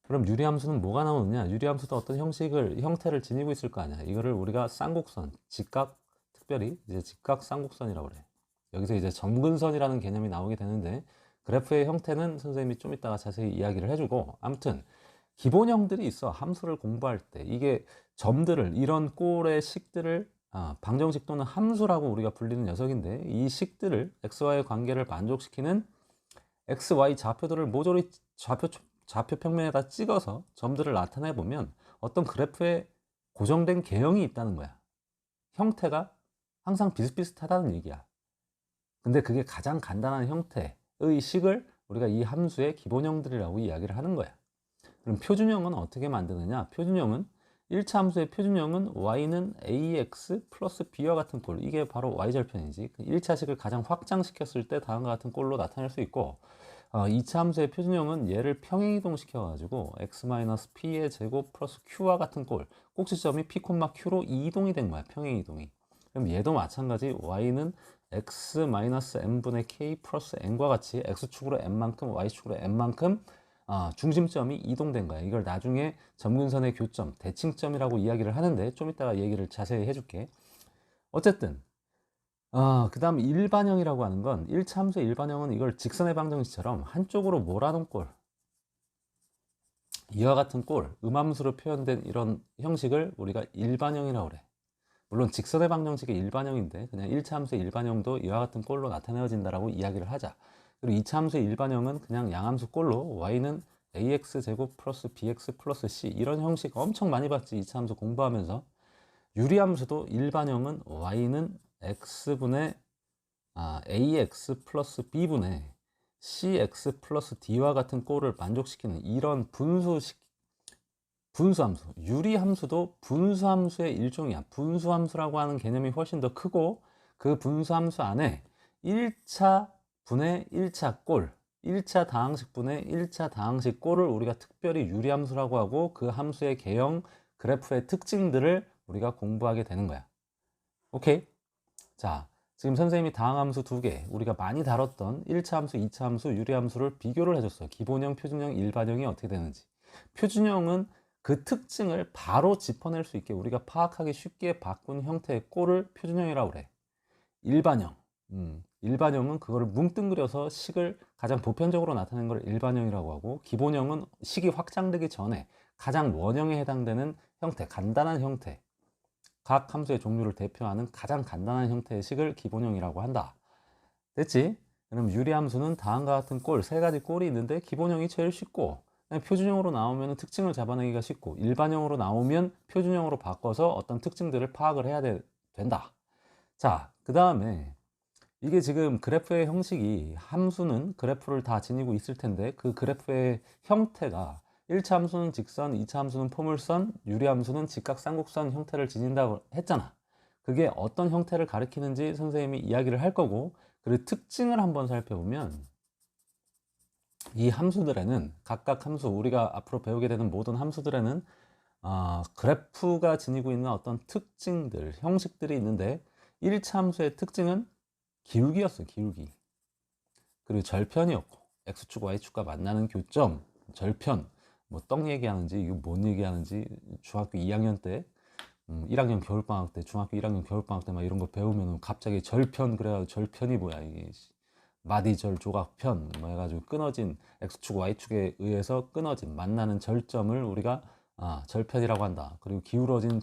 그럼 유리함수는 뭐가 나오느냐? 유리함수도 어떤 형태를 지니고 있을 거 아니야. 이거를 우리가 쌍곡선, 직각, 특별히 이제 직각 쌍곡선이라고 그래. 여기서 이제 점근선이라는 개념이 나오게 되는데 그래프의 형태는 선생님이 좀 이따가 자세히 이야기를 해주고, 아무튼 기본형들이 있어. 함수를 공부할 때 이게 점들을, 이런 꼴의 식들을 방정식 또는 함수라고 우리가 불리는 녀석인데, 이 식들을 xy의 관계를 만족시키는 xy 좌표들을 모조리 좌표 평면에다 찍어서 점들을 나타내 보면 어떤 그래프에 고정된 개형이 있다는 거야. 형태가 항상 비슷비슷하다는 얘기야. 근데 그게 가장 간단한 형태의 식을 우리가 이 함수의 기본형들이라고 이야기를 하는 거야. 그럼 표준형은 어떻게 만드느냐? 표준형은 1차 함수의 표준형은 y는 ax 플러스 b와 같은 꼴, 이게 바로 y절편이지. 1차식을 가장 확장시켰을 때 다음과 같은 꼴로 나타낼 수 있고, 2차 함수의 표준형은 얘를 평행이동 시켜가지고 x-p의 제곱 플러스 q와 같은 꼴, 꼭지점이 p, q로 이동이 된 거야. 평행이동이. 그럼 얘도 마찬가지 y는 x-n분의 k 플러스 n과 같이 x축으로 n만큼 y축으로 n만큼 중심점이 이동된 거야. 이걸 나중에 점근선의 교점, 대칭점이라고 이야기를 하는데 좀 이따가 얘기를 자세히 해줄게. 어쨌든 그 다음 일반형이라고 하는 건 1차 함수의 일반형은 이걸 직선의 방정식처럼 한쪽으로 몰아놓은 꼴, 이와 같은 꼴, 음함수로 표현된 이런 형식을 우리가 일반형이라고 그래. 물론 직선의 방정식이 일반형인데 그냥 1차 함수의 일반형도 이와 같은 꼴로 나타내어진다라고 이야기를 하자. 그리고 2차 함수의 일반형은 그냥 양함수 꼴로 y는 ax제곱 플러스 bx 플러스 c, 이런 형식 엄청 많이 봤지 2차 함수 공부하면서. 유리함수도 일반형은 y는 x분의 ax 플러스 b분의 cx 플러스 d와 같은 꼴을 만족시키는 이런 분수식, 분수함수, 유리함수도 분수함수의 일종이야. 분수함수라고 하는 개념이 훨씬 더 크고, 그 분수함수 안에 1차 분의 1차 꼴, 1차 다항식 분의 1차 다항식 꼴을 우리가 특별히 유리함수라고 하고, 그 함수의 개형, 그래프의 특징들을 우리가 공부하게 되는 거야. 오케이? 자, 지금 선생님이 다항함수 두 개, 우리가 많이 다뤘던 1차 함수, 2차 함수, 유리함수를 비교를 해줬어요. 기본형, 표준형, 일반형이 어떻게 되는지. 표준형은 그 특징을 바로 짚어낼 수 있게 우리가 파악하기 쉽게 바꾼 형태의 꼴을 표준형이라고 그래. 일반형, 일반형은 그거를 뭉뚱그려서 식을 가장 보편적으로 나타내는 걸 일반형이라고 하고, 기본형은 식이 확장되기 전에 가장 원형에 해당되는 형태, 간단한 형태, 각 함수의 종류를 대표하는 가장 간단한 형태의 식을 기본형이라고 한다. 됐지? 그럼 유리함수는 다음과 같은 꼴, 세 가지 꼴이 있는데 기본형이 제일 쉽고, 표준형으로 나오면 특징을 잡아내기가 쉽고, 일반형으로 나오면 표준형으로 바꿔서 어떤 특징들을 파악을 해야 된다. 자, 그 다음에 이게 지금 그래프의 형식이, 함수는 그래프를 다 지니고 있을 텐데 그 그래프의 형태가 1차 함수는 직선, 2차 함수는 포물선, 유리함수는 직각삼각선 형태를 지닌다고 했잖아. 그게 어떤 형태를 가리키는지 선생님이 이야기를 할 거고, 그리고 특징을 한번 살펴보면 이 함수들에는, 각각 함수, 우리가 앞으로 배우게 되는 모든 함수들에는 그래프가 지니고 있는 어떤 특징들, 형식들이 있는데, 1차 함수의 특징은 기울기였어, 기울기. 그리고 절편이었고, x축, y축과 만나는 교점, 절편, 뭐 떡 얘기하는지, 이거 뭔 얘기하는지, 중학교 2학년 때, 1학년 겨울방학 때, 중학교 1학년 겨울방학 때 막 이런 거 배우면 갑자기 절편, 그래가지고 절편이 뭐야, 이게. 마디절, 조각편, 뭐 해가지고 끊어진, x축, y축에 의해서 끊어진, 만나는 절점을 우리가 절편이라고 한다. 그리고 기울어진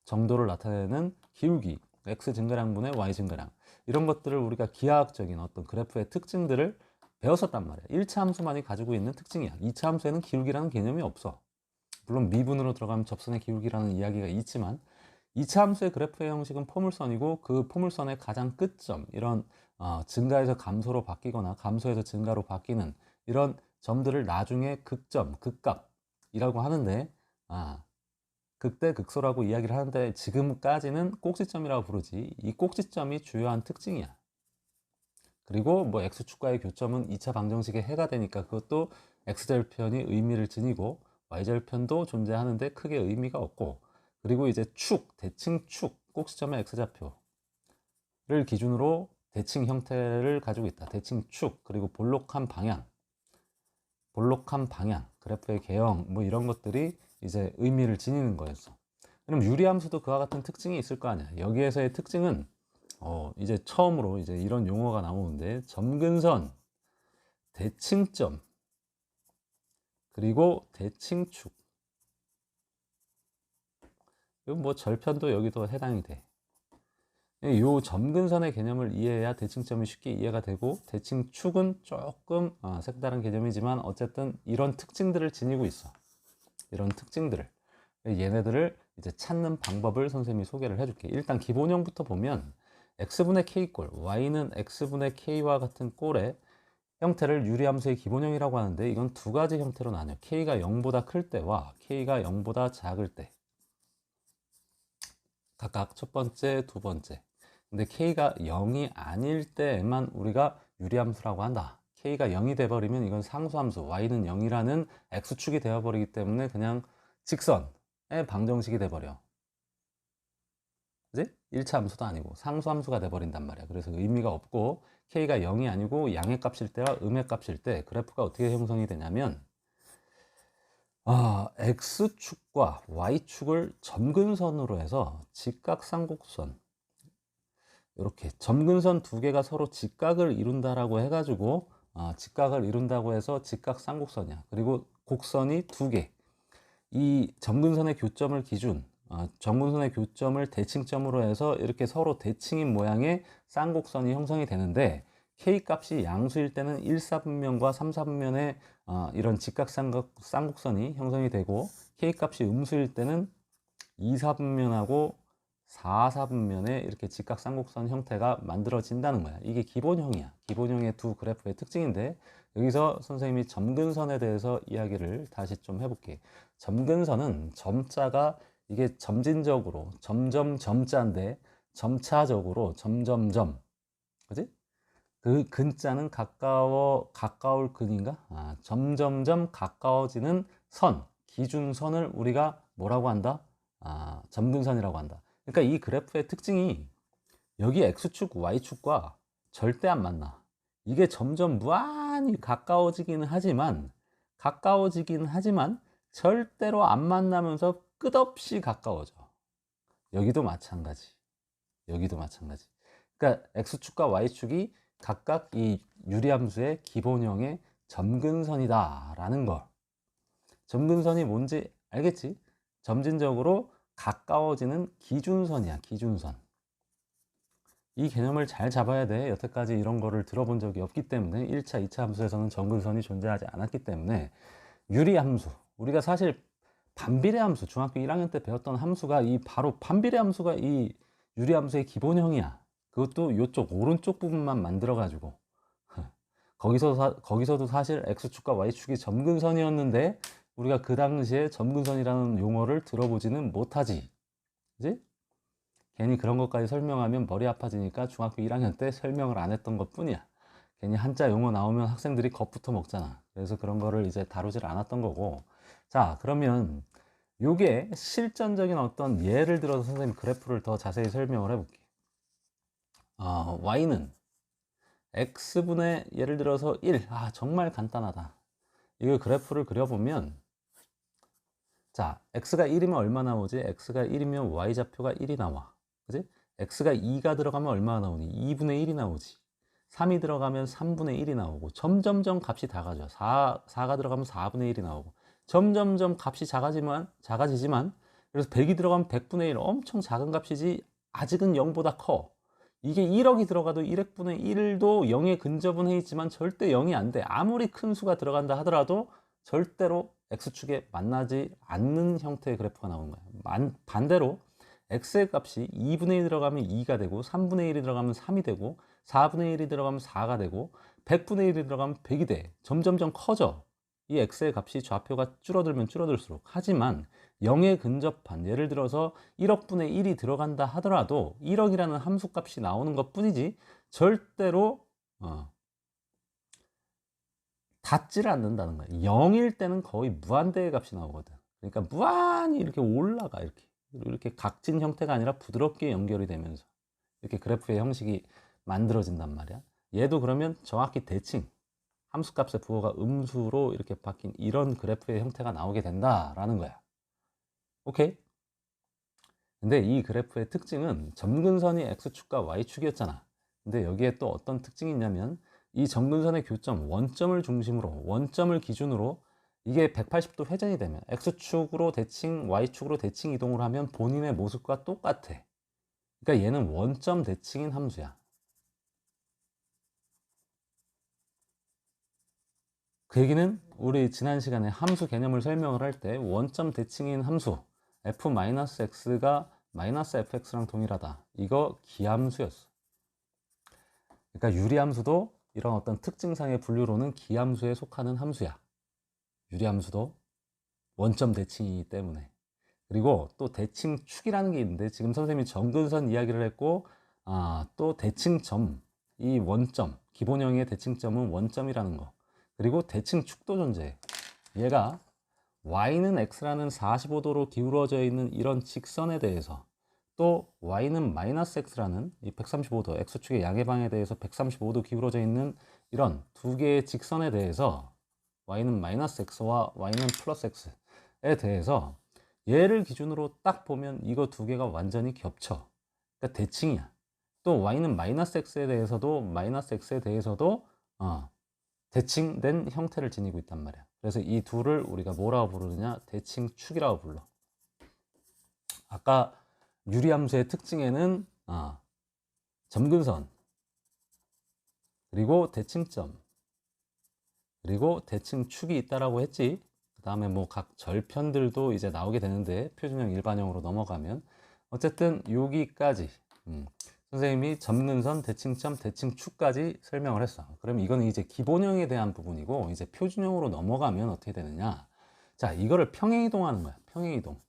정도를 나타내는 기울기, x 증가량분의 y 증가량, 이런 것들을 우리가 기하학적인 어떤 그래프의 특징들을 배웠었단 말이야. 1차 함수만이 가지고 있는 특징이야. 2차 함수에는 기울기라는 개념이 없어. 물론 미분으로 들어가면 접선의 기울기라는 이야기가 있지만, 2차 함수의 그래프의 형식은 포물선이고, 그 포물선의 가장 끝점, 이런 증가에서 감소로 바뀌거나 감소에서 증가로 바뀌는 이런 점들을 나중에 극점, 극값이라고 하는데, 극대 극소라고 이야기를 하는데, 지금까지는 꼭지점이라고 부르지. 이 꼭지점이 주요한 특징이야. 그리고 뭐 x축과의 교점은 2차 방정식의 해가 되니까 그것도 x절편이 의미를 지니고, y절편도 존재하는데 크게 의미가 없고, 그리고 이제 축, 대칭축, 꼭지점의 x좌표를 기준으로 대칭 형태를 가지고 있다. 대칭축, 그리고 볼록한 방향, 그래프의 개형, 뭐 이런 것들이 이제 의미를 지니는 거였어. 그럼 유리함수도 그와 같은 특징이 있을 거 아니야. 여기에서의 특징은 이제 처음으로 이제 이런 용어가 나오는데, 점근선, 대칭점, 그리고 대칭축. 이건 뭐 절편도 여기도 해당이 돼. 이 점근선의 개념을 이해해야 대칭점이 쉽게 이해가 되고, 대칭축은 조금 색다른 개념이지만 어쨌든 이런 특징들을 지니고 있어. 이런 특징들을, 얘네들을 이제 찾는 방법을 선생님이 소개를 해줄게. 일단 기본형부터 보면 x분의 k꼴, y는 x분의 k와 같은 꼴의 형태를 유리함수의 기본형이라고 하는데, 이건 두 가지 형태로 나뉘어. k가 0보다 클 때와 k가 0보다 작을 때, 각각 첫 번째, 두 번째. 근데 k가 0이 아닐 때에만 우리가 유리함수라고 한다. k가 0이 돼버리면 이건 상수함수, y는 0이라는 x축이 되어버리기 때문에 그냥 직선의 방정식이 돼버려. 그지? 1차 함수도 아니고 상수함수가 돼버린단 말이야. 그래서 의미가 없고, k가 0이 아니고 양의 값일 때와 음의 값일 때 그래프가 어떻게 형성이 되냐면, x축과 y축을 점근선으로 해서 직각삼각선, 이렇게 점근선 두 개가 서로 직각을 이룬다라고 해가지고, 직각을 이룬다고 해서 직각삼각선이야. 그리고 곡선이 두 개, 이 점근선의 교점을 점근선의 교점을 대칭점으로 해서 이렇게 서로 대칭인 모양의 쌍곡선이 형성이 되는데, k 값이 양수일 때는 1사분면과 3사분면의 이런 직각쌍곡선이 형성이 되고, k 값이 음수일 때는 2사분면하고 4사분면의 이렇게 직각쌍곡선 형태가 만들어진다는 거야. 이게 기본형이야. 기본형의 두 그래프의 특징인데, 여기서 선생님이 점근선에 대해서 이야기를 다시 좀 해볼게. 점근선은 점자가 이게 점진적으로 점점 점자인데 점차적으로 점점점, 그지? 그 근자는 가까울 근인가? 점점점 가까워지는 선, 기준선을 우리가 뭐라고 한다? 점근선이라고 한다. 그러니까 이 그래프의 특징이 여기 X축, Y축과 절대 안 만나. 이게 점점 무한히 가까워지기는 하지만 절대로 안 만나면서 끝없이 가까워져. 여기도 마찬가지. 그러니까 X축과 Y축이 각각 이 유리함수의 기본형의 점근선이다라는 걸. 점근선이 뭔지 알겠지? 점진적으로 가까워지는 기준선이야, 기준선. 이 개념을 잘 잡아야 돼. 여태까지 이런 거를 들어본 적이 없기 때문에 1차, 2차 함수에서는 점근선이 존재하지 않았기 때문에 유리함수, 우리가 사실 반비례 함수, 중학교 1학년 때 배웠던 함수가 이 바로 반비례 함수가 이 유리함수의 기본형이야. 그것도 이쪽 오른쪽 부분만 만들어 가지고 거기서도 사실 X축과 Y축이 점근선이었는데 우리가 그 당시에 점근선이라는 용어를 들어보지는 못하지. 그지? 괜히 그런 것까지 설명하면 머리 아파지니까 중학교 1학년 때 설명을 안 했던 것 뿐이야. 괜히 한자 용어 나오면 학생들이 겁부터 먹잖아. 그래서 그런 거를 이제 다루질 않았던 거고. 자, 그러면 요게 실전적인 어떤 예를 들어서 선생님 그래프를 더 자세히 설명을 해볼게. y는 x분의 예를 들어서 1. 정말 간단하다. 이거 그래프를 그려보면, 자, x가 1이면 얼마 나오지? x가 1이면 y좌표가 1이 나와. 그지? x가 2가 들어가면 얼마나 나오니? 2분의 1이 나오지. 3이 들어가면 3분의 1이 나오고, 점점점 값이 작아져. 4가 들어가면 4분의 1이 나오고, 점점점 값이 작아지지만, 그래서 100이 들어가면 100분의 1, 엄청 작은 값이지, 아직은 0보다 커. 이게 1억이 들어가도 1억분의 1도 0에 근접은 해 있지만 절대 0이 안 돼. 아무리 큰 수가 들어간다 하더라도 절대로 x축에 만나지 않는 형태의 그래프가 나오는 거야. 반대로 x의 값이 2분의 1 들어가면 2가 되고, 3분의 1이 들어가면 3이 되고, 4분의 1이 들어가면 4가 되고, 100분의 1이 들어가면 100이 돼. 점점점 커져. 이 x의 값이 좌표가 줄어들면 줄어들수록. 하지만 0에 근접한, 예를 들어서 1억분의 1이 들어간다 하더라도 1억이라는 함수값이 나오는 것 뿐이지 절대로 닿지를 않는다는 거야. 0일 때는 거의 무한대의 값이 나오거든. 그러니까 무한히 이렇게 올라가. 이렇게 각진 형태가 아니라 부드럽게 연결이 되면서 이렇게 그래프의 형식이 만들어진단 말이야. 얘도 그러면 정확히 대칭, 함수값의 부호가 음수로 이렇게 바뀐 이런 그래프의 형태가 나오게 된다라는 거야. 오케이? 근데 이 그래프의 특징은 점근선이 X축과 Y축이었잖아. 근데 여기에 또 어떤 특징이 있냐면 이 점근선의 교점, 원점을 중심으로, 원점을 기준으로 이게 180도 회전이 되면 X축으로 대칭, Y축으로 대칭 이동을 하면 본인의 모습과 똑같아. 그러니까 얘는 원점 대칭인 함수야. 그 얘기는 우리 지난 시간에 함수 개념을 설명을 할 때 원점 대칭인 함수 f-x가 -fx랑 동일하다. 이거 기함수였어. 그러니까 유리함수도 이런 어떤 특징상의 분류로는 기함수에 속하는 함수야. 유리함수도 원점 대칭이기 때문에. 그리고 또 대칭축이라는 게 있는데 지금 선생님이 점근선 이야기를 했고 또 대칭점, 이 원점, 기본형의 대칭점은 원점이라는 거. 그리고 대칭축도 존재해. 얘가 y는 x라는 45도로 기울어져 있는 이런 직선에 대해서, 또 y는 x라는 이 135도, x축의 양해방에 대해서 135도 기울어져 있는 이런 두 개의 직선에 대해서 y는 x와 y는 x에 대해서 얘를 기준으로 딱 보면 이거 두 개가 완전히 겹쳐. 그러니까 대칭이야. 또 y는 x에 대해서도 대칭된 형태를 지니고 있단 말이야. 그래서 이 둘을 우리가 뭐라고 부르느냐? 대칭축이라고 불러. 아까 유리함수의 특징에는 점근선, 그리고 대칭점, 그리고 대칭축이 있다라고 했지. 그 다음에 뭐 각 절편들도 이제 나오게 되는데 표준형 일반형으로 넘어가면 어쨌든 여기까지 선생님이 점근선, 대칭점, 대칭축까지 설명을 했어. 그럼 이거는 이제 기본형에 대한 부분이고, 이제 표준형으로 넘어가면 어떻게 되느냐. 자, 이거를 평행이동하는 거야. 평행이동.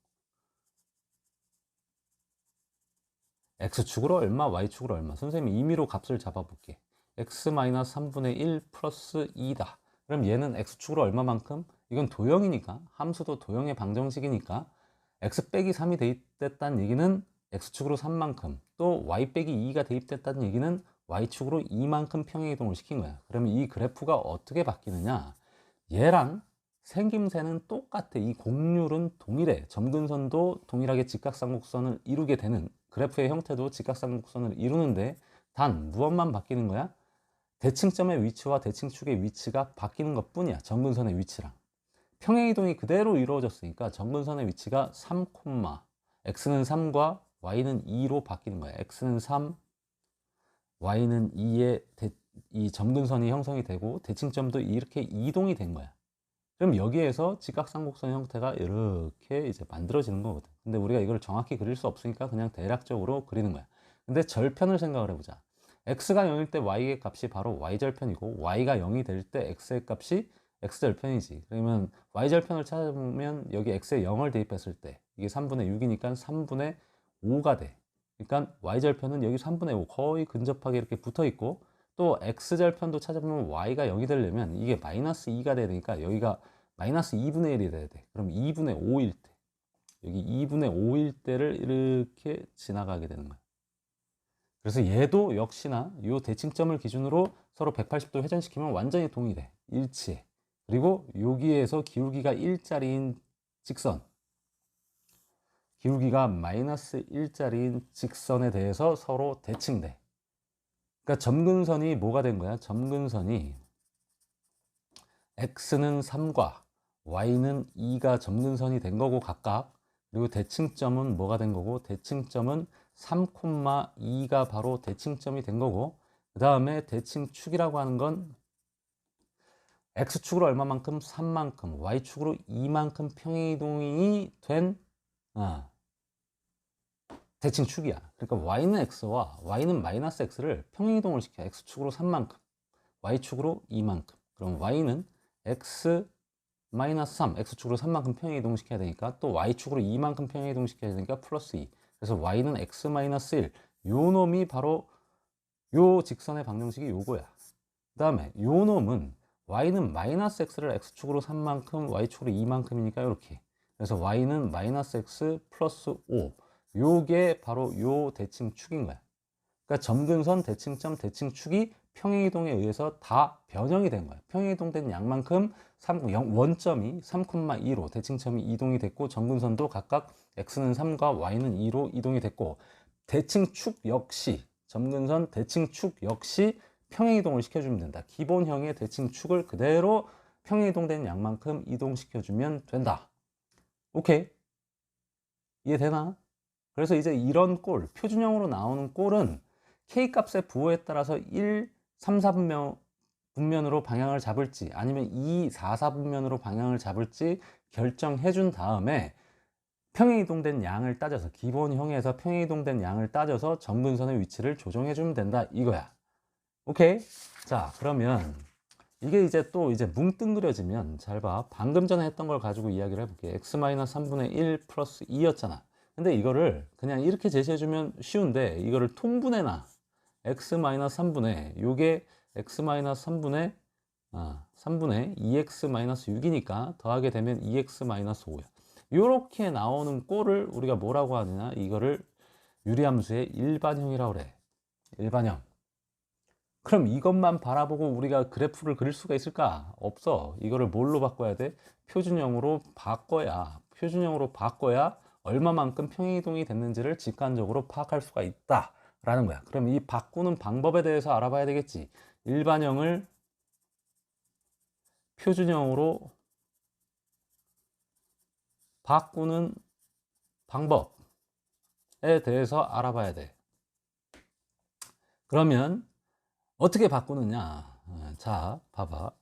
X축으로 얼마, Y축으로 얼마. 선생님이 임의로 값을 잡아볼게. X-3분의 1 플러스 2다. 그럼 얘는 X축으로 얼마만큼? 이건 도형이니까, 함수도 도형의 방정식이니까 X 빼기 3이 대입됐다는 얘기는 X축으로 3만큼, 또 Y 빼기 2가 대입됐다는 얘기는 Y축으로 2만큼 평행이동을 시킨 거야. 그러면 이 그래프가 어떻게 바뀌느냐. 얘랑 생김새는 똑같아. 이 곡률은 동일해. 점근선도 동일하게 직각삼각선을 이루게 되는, 그래프의 형태도 직각삼각선을 이루는데 단 무엇만 바뀌는 거야? 대칭점의 위치와 대칭축의 위치가 바뀌는 것 뿐이야. 점근선의 위치랑. 평행이동이 그대로 이루어졌으니까 점근선의 위치가 3, x는 3과 y는 2로 바뀌는 거야. x는 3, y는 2의 이 점근선이 형성이 되고 대칭점도 이렇게 이동이 된 거야. 그럼 여기에서 직각삼각선 형태가 이렇게 이제 만들어지는 거거든. 근데 우리가 이걸 정확히 그릴 수 없으니까 그냥 대략적으로 그리는 거야. 근데 절편을 생각을 해보자. x가 0일 때 y의 값이 바로 y절편이고, y가 0이 될 때 x의 값이 x절편이지. 그러면 y절편을 찾아보면 여기 x에 0을 대입했을 때 이게 3분의 6이니까 3분의 5가 돼. 그러니까 y절편은 여기 3분의 5 거의 근접하게 이렇게 붙어 있고, 또 x절편도 찾아보면 y가 0이 되려면 이게 마이너스 2가 돼야 되니까 여기가 마이너스 2분의 1이 돼야 돼. 그럼 2분의 5일 때, 여기 2분의 5일 때를 이렇게 지나가게 되는 거야. 그래서 얘도 역시나 이 대칭점을 기준으로 서로 180도 회전시키면 완전히 동일해. 일치해. 그리고 여기에서 기울기가 1짜리인 직선, 기울기가 마이너스 1짜리인 직선에 대해서 서로 대칭돼. 그러니까 점근선이 뭐가 된 거야? 점근선이 x는 3과 y는 2가 점근선이 된 거고 각각, 그리고 대칭점은 뭐가 된 거고, 대칭점은 3,2가 바로 대칭점이 된 거고, 그 다음에 대칭축이라고 하는 건 x축으로 얼마만큼? 3만큼, y축으로 2만큼 평행이동이 된 대칭축이야. 그러니까 y는 x와 y는 마이너스 x를 평행이동을 시켜. x축으로 3만큼, y축으로 2만큼. 그럼 y는 x 마이너스 3, x축으로 3만큼 평행이동 시켜야 되니까, 또 y축으로 2만큼 평행이동 시켜야 되니까 플러스 2. 그래서 y는 x 마이너스 1. 요 놈이 바로 요 직선의 방정식이 요거야. 그 다음에 요 놈은 y는 마이너스 x를 x축으로 3만큼, y축으로 2만큼이니까 이렇게. 그래서 y는 마이너스 x 플러스 5. 요게 바로 요 대칭축인 거야. 그러니까 점근선, 대칭점, 대칭축이 평행이동에 의해서 다 변형이 된 거야. 평행이동된 양만큼 원점이 3,2로 대칭점이 이동이 됐고, 점근선도 각각 x는 3과 y는 2로 이동이 됐고, 대칭축 역시, 점근선, 대칭축 역시 평행이동을 시켜주면 된다. 기본형의 대칭축을 그대로 평행이동된 양만큼 이동시켜주면 된다. 오케이? 이해되나? 그래서 이제 이런 꼴, 표준형으로 나오는 꼴은 K값의 부호에 따라서 1, 3, 4분면으로 방향을 잡을지, 아니면 2, 4, 4분면으로 방향을 잡을지 결정해 준 다음에 평행이동된 양을 따져서, 기본형에서 평행이동된 양을 따져서 점근선의 위치를 조정해 주면 된다, 이거야. 오케이? 자, 그러면 이게 이제 또 이제 뭉뚱그려지면, 잘 봐. 방금 전에 했던 걸 가지고 이야기를 해볼게. x-3분의 1 플러스 2였잖아. 근데 이거를 그냥 이렇게 제시해주면 쉬운데, 이거를 통분해놔. x-3분의, 요게 x-3분의 3분의 2x-6이니까 더하게 되면 2x-5야. 요렇게 나오는 꼴을 우리가 뭐라고 하느냐, 이거를 유리함수의 일반형이라고 그래. 일반형. 그럼 이것만 바라보고 우리가 그래프를 그릴 수가 있을까? 없어. 이거를 뭘로 바꿔야 돼? 표준형으로 바꿔야 얼마만큼 평행이동이 됐는지를 직관적으로 파악할 수가 있다라는 거야. 그럼 이 바꾸는 방법에 대해서 알아봐야 되겠지. 일반형을 표준형으로 바꾸는 방법에 대해서 알아봐야 돼. 그러면 어떻게 바꾸느냐? 자, 봐봐.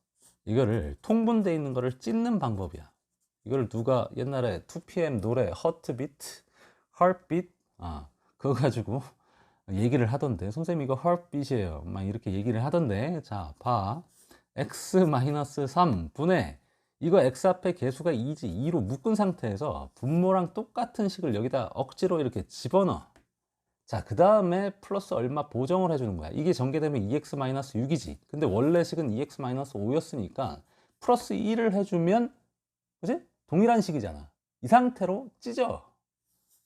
이거를 통분되어 있는 거를 찢는 방법이야. 이걸 누가 옛날에 2PM 노래 허트비트, 헐빛, 그거 가지고 얘기를 하던데, 선생님 이거 heartbeat이에요 막 이렇게 얘기를 하던데, 자 봐, x-3분의 이거 x 앞에 개수가 2지 2로 묶은 상태에서 분모랑 똑같은 식을 여기다 억지로 이렇게 집어넣어. 자, 그 다음에 플러스 얼마 보정을 해주는 거야. 이게 전개되면 2x-6이지. 근데 원래 식은 2x-5였으니까 플러스 1을 해주면, 그지? 동일한 식이잖아. 이 상태로 찢어.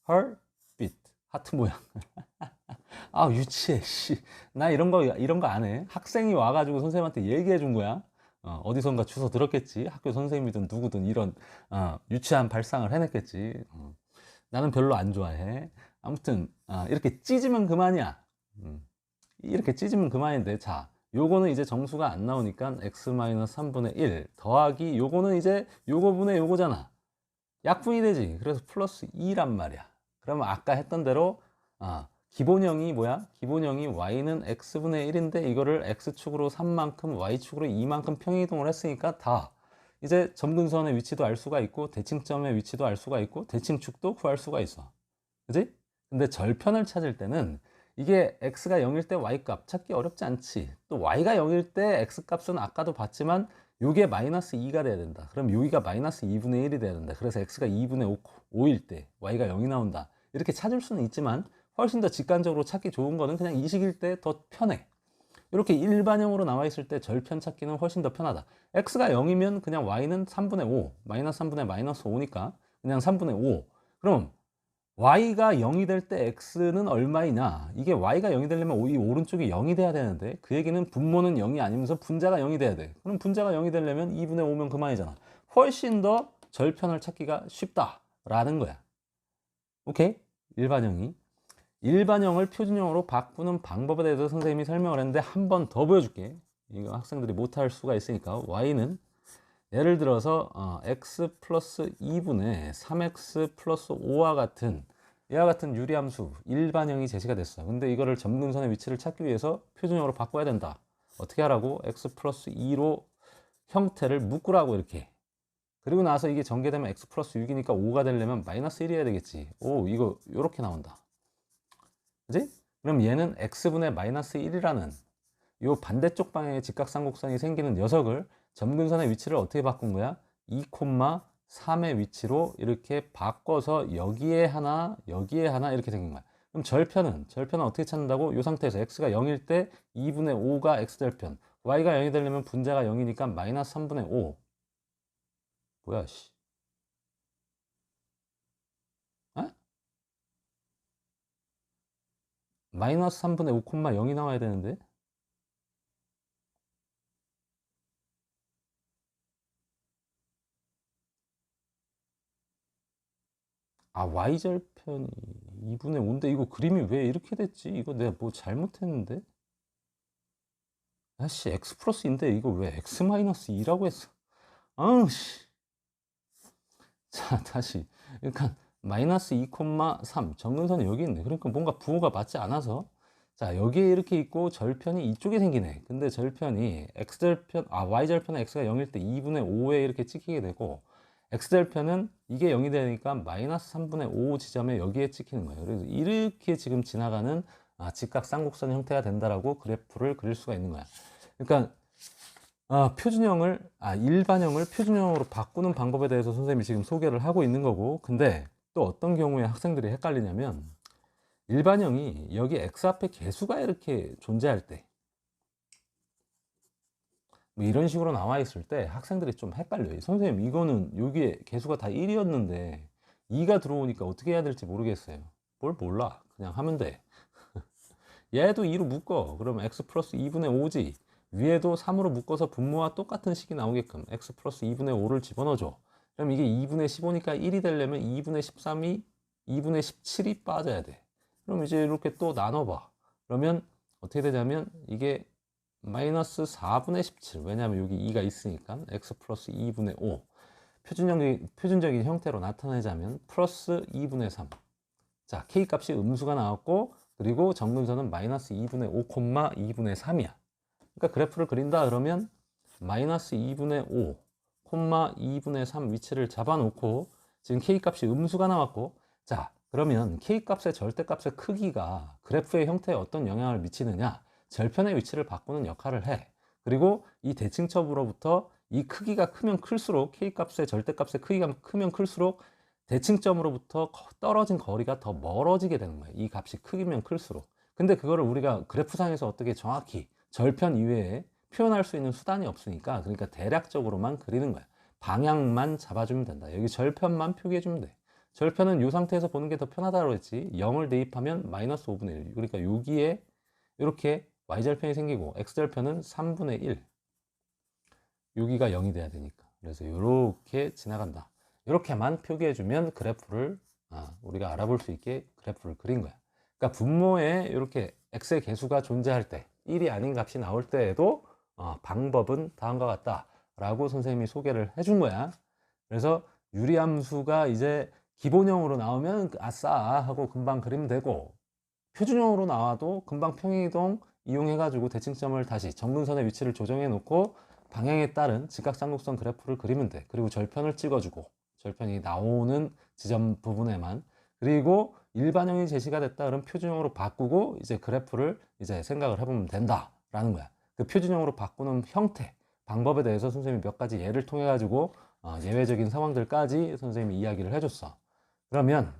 heartbeat, 하트 모양. 아, 유치해, 씨. 나 이런 거 안 해. 학생이 와가지고 선생님한테 얘기해 준 거야. 어디선가 주워 들었겠지. 학교 선생님이든 누구든 이런 유치한 발상을 해냈겠지. 나는 별로 안 좋아해. 아무튼 이렇게 찢으면 그만이야. 이렇게 찢으면 그만인데, 자, 요거는 이제 정수가 안 나오니까 x-3분의 1 더하기 요거는 이제 요거분의 요거잖아. 약분이 되지. 그래서 플러스 2란 말이야. 그러면 아까 했던 대로 기본형이 뭐야? 기본형이 y는 x분의 1인데 이거를 x축으로 3만큼 y축으로 2만큼 평이동을 했으니까 다 이제 점근선의 위치도 알 수가 있고 대칭점의 위치도 알 수가 있고 대칭축도 구할 수가 있어. 그지? 근데 절편을 찾을 때는 이게 x가 0일 때 y값 찾기 어렵지 않지. 또 y가 0일 때 x값은 아까도 봤지만 요게 마이너스 2가 돼야 된다. 그럼 여기가 마이너스 2분의 1이 돼야 된다. 그래서 x가 2분의 5일 때 y가 0이 나온다. 이렇게 찾을 수는 있지만 훨씬 더 직관적으로 찾기 좋은 거는 그냥 이 식일 때 더 편해. 이렇게 일반형으로 나와 있을 때 절편 찾기는 훨씬 더 편하다. x가 0이면 그냥 y는 3분의 5, 마이너스 3분의 마이너스 5니까 그냥 3분의 5. 그럼 y가 0이 될 때 x는 얼마이냐? 이게 y가 0이 되려면 이 오른쪽이 0이 돼야 되는데 그 얘기는 분모는 0이 아니면서 분자가 0이 돼야 돼. 그럼 분자가 0이 되려면 2분의 5면 그만이잖아. 훨씬 더 절편을 찾기가 쉽다라는 거야. 오케이? 일반형을 표준형으로 바꾸는 방법에 대해서 선생님이 설명을 했는데 한 번 더 보여줄게. 이거 학생들이 못할 수가 있으니까. y는 예를 들어서 x 플러스 2분의 3x 플러스 5와 같은 이와 같은 유리함수 일반형이 제시가 됐어. 근데 이거를 점근선의 위치를 찾기 위해서 표준형으로 바꿔야 된다. 어떻게 하라고? x 플러스 2로 형태를 묶으라고 이렇게. 그리고 나서 이게 전개되면 x 플러스 6이니까 5가 되려면 마이너스 1이어야 되겠지. 오, 이거 요렇게 나온다. 그지? 그럼 얘는 x분의 마이너스 1이라는 요 반대쪽 방향의 직각삼각선이 생기는 녀석을 점근선의 위치를 어떻게 바꾼 거야? 2,3의 위치로 이렇게 바꿔서 여기에 하나 이렇게 생긴 거야. 그럼 절편은 어떻게 찾는다고? 이 상태에서 x가 0일 때 2분의 5가 x절편, y가 0이 되려면 분자가 0이니까 마이너스 3분의 5. 뭐야 씨. 어? 마이너스 3분의 5, 0이 나와야 되는데. y절편이 2분의 5인데 이거 그림이 왜 이렇게 됐지? 이거 내가 뭐 잘못했는데? 아씨, x 플러스인데 이거 왜 x 마이너스 2라고 했어? 아우 씨. 자, 다시. 그러니까 마이너스 2,3 정근선이 여기 있네. 그러니까 뭔가 부호가 맞지 않아서, 자, 여기에 이렇게 있고 절편이 이쪽에 생기네. 근데 절편이 y절편은 x가 0일 때 2분의 5에 이렇게 찍히게 되고, x절편은 이게 0이 되니까 마이너스 3분의 5 지점에 여기에 찍히는 거예요. 그래서 이렇게 지금 지나가는 직각쌍곡선 형태가 된다라고 그래프를 그릴 수가 있는 거야. 그러니까 일반형을 표준형으로 바꾸는 방법에 대해서 선생님이 지금 소개를 하고 있는 거고, 근데 또 어떤 경우에 학생들이 헷갈리냐면, 일반형이 여기 x 앞에 개수가 이렇게 존재할 때, 뭐 이런 식으로 나와 있을 때 학생들이 좀 헷갈려요. 선생님, 이거는 여기에 개수가 다 1이었는데 2가 들어오니까 어떻게 해야 될지 모르겠어요. 뭘 몰라. 그냥 하면 돼. 얘도 2로 묶어. 그러면 x 플러스 2분의 5지. 위에도 3으로 묶어서 분모와 똑같은 식이 나오게끔 x 플러스 2분의 5를 집어넣어줘. 그럼 이게 2분의 15니까 1이 되려면 2분의 13이 2분의 17이 빠져야 돼. 그럼 이제 이렇게 또 나눠봐. 그러면 어떻게 되냐면 이게 마이너스 4분의 17. 왜냐하면 여기 2가 있으니까 x 플러스 2분의 5. 표준적인 형태로 나타내자면 플러스 2분의 3. 자, k 값이 음수가 나왔고, 그리고 정근선은 마이너스 2분의 5, 2분의 3이야. 그러니까 그래프를 그린다 그러면 마이너스 2분의 5, 2분의 3 위치를 잡아놓고, 지금 k 값이 음수가 나왔고, 자, 그러면 K값의 절대값의 크기가 그래프의 형태에 어떤 영향을 미치느냐? 절편의 위치를 바꾸는 역할을 해. 그리고 이 대칭점으로부터 이 크기가 크면 클수록 K값의 절대값의 크기가 크면 클수록 대칭점으로부터 떨어진 거리가 더 멀어지게 되는 거예요. 이 값이 크기면 클수록. 근데 그거를 우리가 그래프상에서 어떻게 정확히 절편 이외에 표현할 수 있는 수단이 없으니까, 그러니까 대략적으로만 그리는 거야. 방향만 잡아주면 된다. 여기 절편만 표기해주면 돼. 절편은 이 상태에서 보는 게 더 편하다고 했지. 0을 대입하면 마이너스 5분의 1. 그러니까 여기에 이렇게 y절편이 생기고 x절편은 3분의 1. 여기가 0이 돼야 되니까. 그래서 이렇게 지나간다. 이렇게만 표기해주면 그래프를 우리가 알아볼 수 있게 그래프를 그린 거야. 그러니까 분모에 이렇게 x의 개수가 존재할 때, 1이 아닌 값이 나올 때에도 방법은 다음과 같다 라고 선생님이 소개를 해준 거야. 그래서 유리함수가 이제 기본형으로 나오면 아싸 하고 금방 그리면 되고, 표준형으로 나와도 금방 평행이동 이용해 가지고 대칭점을 다시 점근선의 위치를 조정해 놓고 방향에 따른 직각삼각선 그래프를 그리면 돼. 그리고 절편을 찍어주고, 절편이 나오는 지점 부분에만, 그리고 일반형이 제시가 됐다 그럼 표준형으로 바꾸고 이제 그래프를 이제 생각을 해보면 된다라는 거야. 그 표준형으로 바꾸는 형태, 방법에 대해서 선생님이 몇 가지 예를 통해 가지고 예외적인 상황들까지 선생님이 이야기를 해줬어. 그러면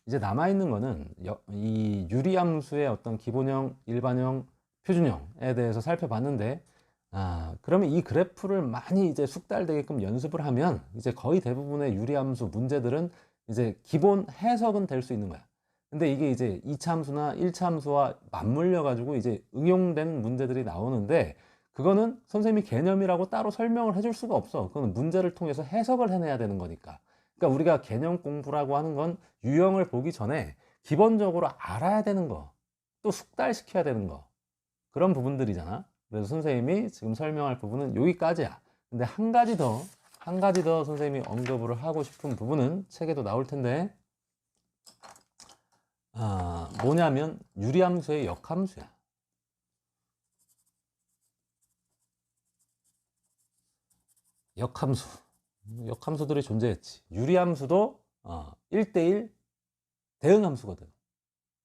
이제 남아있는 거는 이 유리함수의 어떤 기본형, 일반형, 표준형에 대해서 살펴봤는데, 그러면 이 그래프를 많이 이제 숙달되게끔 연습을 하면 이제 거의 대부분의 유리함수 문제들은 이제 기본 해석은 될 수 있는 거야. 근데 이게 이제 2차 함수나 1차 함수와 맞물려 가지고 이제 응용된 문제들이 나오는데, 그거는 선생님이 개념이라고 따로 설명을 해줄 수가 없어. 그건 문제를 통해서 해석을 해내야 되는 거니까. 그러니까 우리가 개념 공부라고 하는 건 유형을 보기 전에 기본적으로 알아야 되는 거, 또 숙달시켜야 되는 거, 그런 부분들이잖아. 그래서 선생님이 지금 설명할 부분은 여기까지야. 근데 한 가지 더 선생님이 언급을 하고 싶은 부분은 책에도 나올 텐데, 뭐냐면 유리함수의 역함수야. 역함수들이 존재했지. 유리함수도 1대1 대응함수거든.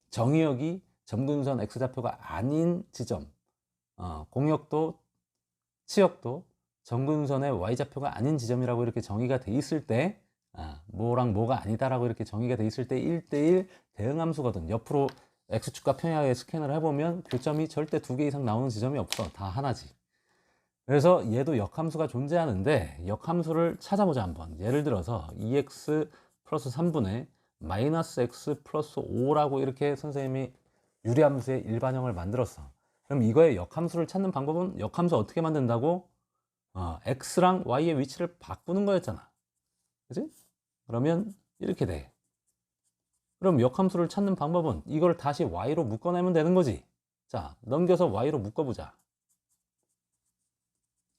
정의역이 점근선 x좌표가 아닌 지점, 공역도 치역도 점근선의 y좌표가 아닌 지점이라고 이렇게 정의가 돼 있을 때, 뭐랑 뭐가 아니다라고 이렇게 정의가 돼 있을 때 1대1 대응함수거든. 옆으로 x축과 평행하게 스캔을 해보면 교점이 절대 2개 이상 나오는 지점이 없어. 다 하나지. 그래서 얘도 역함수가 존재하는데, 역함수를 찾아보자 한번. 예를 들어서 2x 플러스 3분의 마이너스 x 플러스 5라고 이렇게 선생님이 유리함수의 일반형을 만들었어. 그럼 이거의 역함수를 찾는 방법은, 역함수 어떻게 만든다고? x랑 y의 위치를 바꾸는 거였잖아. 그치? 그러면 이렇게 돼. 그럼 역함수를 찾는 방법은 이걸 다시 y로 묶어내면 되는 거지. 자, 넘겨서 y로 묶어보자.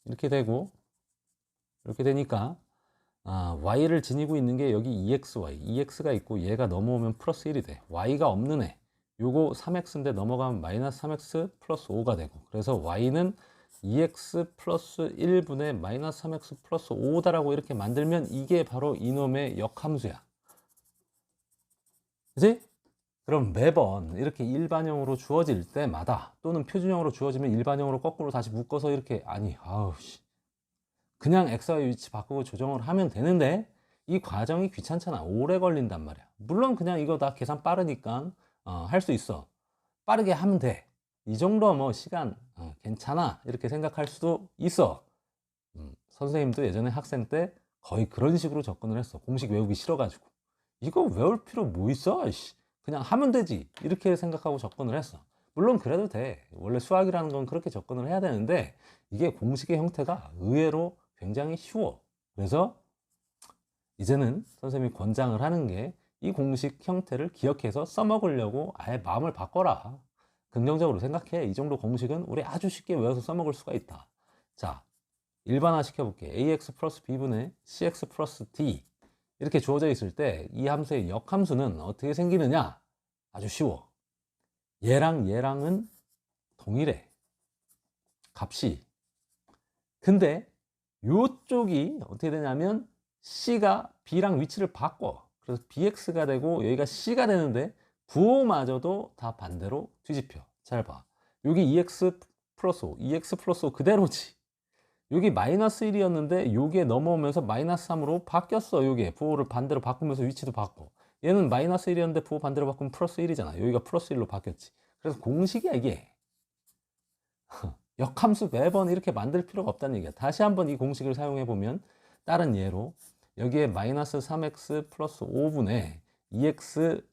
이렇게 되고, 이렇게 되니까 y를 지니고 있는 게 여기 2x가 있고 얘가 넘어오면 플러스 1이 돼. y가 없는 애, 요거 3x인데 넘어가면 마이너스 3x 플러스 5가 되고, 그래서 y는 2x 플러스 1분의 마이너스 3x 플러스 5다라고 이렇게 만들면 이게 바로 이놈의 역함수야. 그치? 그럼 매번 이렇게 일반형으로 주어질 때마다, 또는 표준형으로 주어지면 일반형으로 거꾸로 다시 묶어서 이렇게, 그냥 xy 위치 바꾸고 조정을 하면 되는데, 이 과정이 귀찮잖아. 오래 걸린단 말이야. 물론 그냥 이거 다 계산 빠르니까 할 수 있어. 빠르게 하면 돼. 이 정도 뭐 시간 괜찮아 이렇게 생각할 수도 있어. 선생님도 예전에 학생 때 거의 그런 식으로 접근을 했어. 공식 외우기 싫어가지고 이거 외울 필요 뭐 있어? 그냥 하면 되지 이렇게 생각하고 접근을 했어. 물론 그래도 돼. 원래 수학이라는 건 그렇게 접근을 해야 되는데, 이게 공식의 형태가 의외로 굉장히 쉬워. 그래서 이제는 선생님이 권장을 하는 게, 이 공식 형태를 기억해서 써먹으려고 아예 마음을 바꿔라. 긍정적으로 생각해. 이 정도 공식은 우리 아주 쉽게 외워서 써먹을 수가 있다. 자, 일반화 시켜볼게. ax 플러스 b분의 cx 플러스 d 이렇게 주어져 있을 때 이 함수의 역함수는 어떻게 생기느냐? 아주 쉬워. 얘랑 얘랑은 동일해, 값이. 근데 요쪽이 어떻게 되냐면 C가 B랑 위치를 바꿔. 그래서 bx가 되고 여기가 c가 되는데 9호마저도 다 반대로 뒤집혀. 잘 봐. 여기 2x 플러스 5, 2x 플러스 5 그대로지. 여기 마이너스 1이었는데 요게 넘어오면서 마이너스 3으로 바뀌었어. 요게 부호를 반대로 바꾸면서 위치도 바꿔. 얘는 마이너스 1이었는데 부호 반대로 바꾸면 플러스 1이잖아. 여기가 플러스 1로 바뀌었지. 그래서 공식이야 이게. 역함수 매번 이렇게 만들 필요가 없다는 얘기야. 다시 한번 이 공식을 사용해 보면 다른 예로 여기에 마이너스 3x 플러스 5분의 2x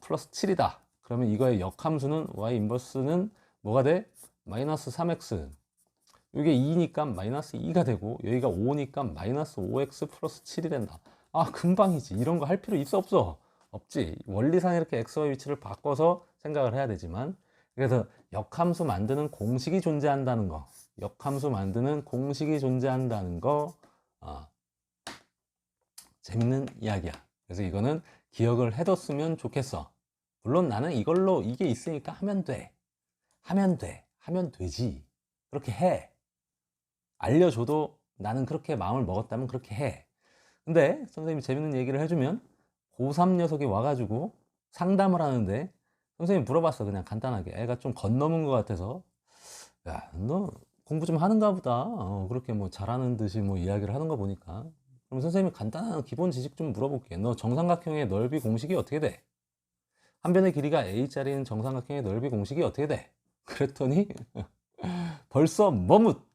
플러스 7이다. 그러면 이거의 역함수는 y 인버스는 뭐가 돼? 마이너스 3x. 이게 2니까 마이너스 2가 되고 여기가 5니까 마이너스 5x 플러스 7이 된다. 아 금방이지. 이런 거 할 필요 있어 없어? 없지. 원리상 이렇게 xy 위치를 바꿔서 생각을 해야 되지만 그래서 역함수 만드는 공식이 존재한다는 거, 역함수 만드는 공식이 존재한다는 거 재밌는 이야기야. 그래서 이거는 기억을 해뒀으면 좋겠어. 물론 나는 이걸로 이게 있으니까 하면 돼. 하면 돼. 하면 되지. 그렇게 해. 알려줘도 나는 그렇게 마음을 먹었다면 그렇게 해. 근데 선생님이 재밌는 얘기를 해주면 고3 녀석이 와가지고 상담을 하는데 선생님이 물어봤어. 그냥 간단하게. 애가 좀 건너문 것 같아서 야, 너 공부 좀 하는가 보다. 그렇게 뭐 잘하는 듯이 뭐 이야기를 하는 거 보니까. 그럼 선생님이 간단한 기본 지식 좀 물어볼게. 너 정삼각형의 넓이 공식이 어떻게 돼? 한 변의 길이가 a짜리인 정삼각형의 넓이 공식이 어떻게 돼? 그랬더니 벌써 머뭇.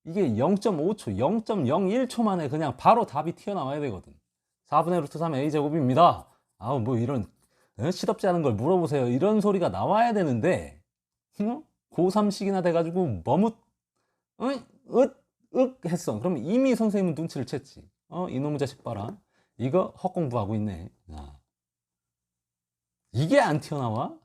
이게 0.5초, 0.01초 만에 그냥 바로 답이 튀어나와야 되거든. 4분의 루트 3 a제곱입니다. 아우 뭐 이런 시덥지 않은 걸 물어보세요. 이런 소리가 나와야 되는데 고3식이나 돼가지고 머뭇 했어. 그럼 이미 선생님은 눈치를 챘지. 이놈의 자식 봐라. 이거 헛공부하고 있네. 이게 안 튀어나와?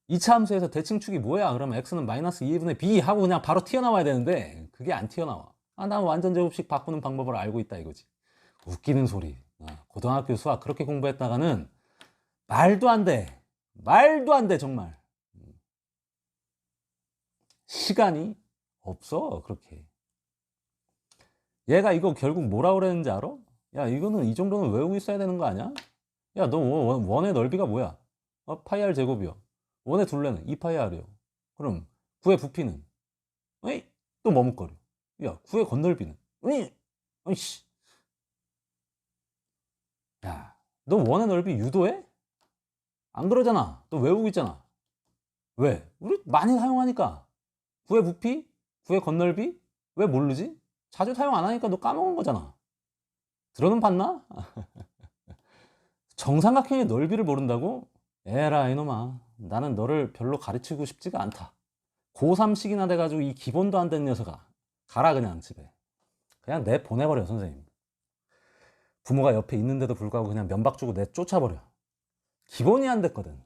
2차 함수에서 대칭축이 뭐야? 그러면 x는 마이너스 2분의 b 하고 그냥 바로 튀어나와야 되는데 그게 안 튀어나와. 난 완전 제곱식 바꾸는 방법을 알고 있다 이거지. 웃기는 소리. 고등학교 수학 그렇게 공부했다가는 말도 안 돼. 말도 안 돼 정말. 시간이 없어 그렇게. 얘가 이거 결국 뭐라 그랬는지 알아? 야 이거는 이 정도는 외우고 있어야 되는 거 아니야? 야 너 원의 넓이가 뭐야? 파이 r 제곱이요. 원의 둘레는 2파이 r이요. 그럼 9의 부피는? 에이? 또 머뭇거려. 야 9의 건널비는? 에이? 어이씨. 야 너 원의 넓이 유도해? 안 그러잖아. 너 외우고 있잖아. 왜? 우리 많이 사용하니까. 9의 부피? 9의 건널비? 왜 모르지? 자주 사용 안 하니까 너 까먹은 거잖아. 들어는 봤나? 정삼각형의 넓이를 모른다고? 에라 이놈아. 나는 너를 별로 가르치고 싶지가 않다. 고3식이나 돼가지고 이 기본도 안 된 녀석아. 가라 그냥 집에. 그냥 내 보내버려 선생님. 부모가 옆에 있는데도 불구하고 그냥 면박 주고 내 쫓아버려. 기본이 안 됐거든.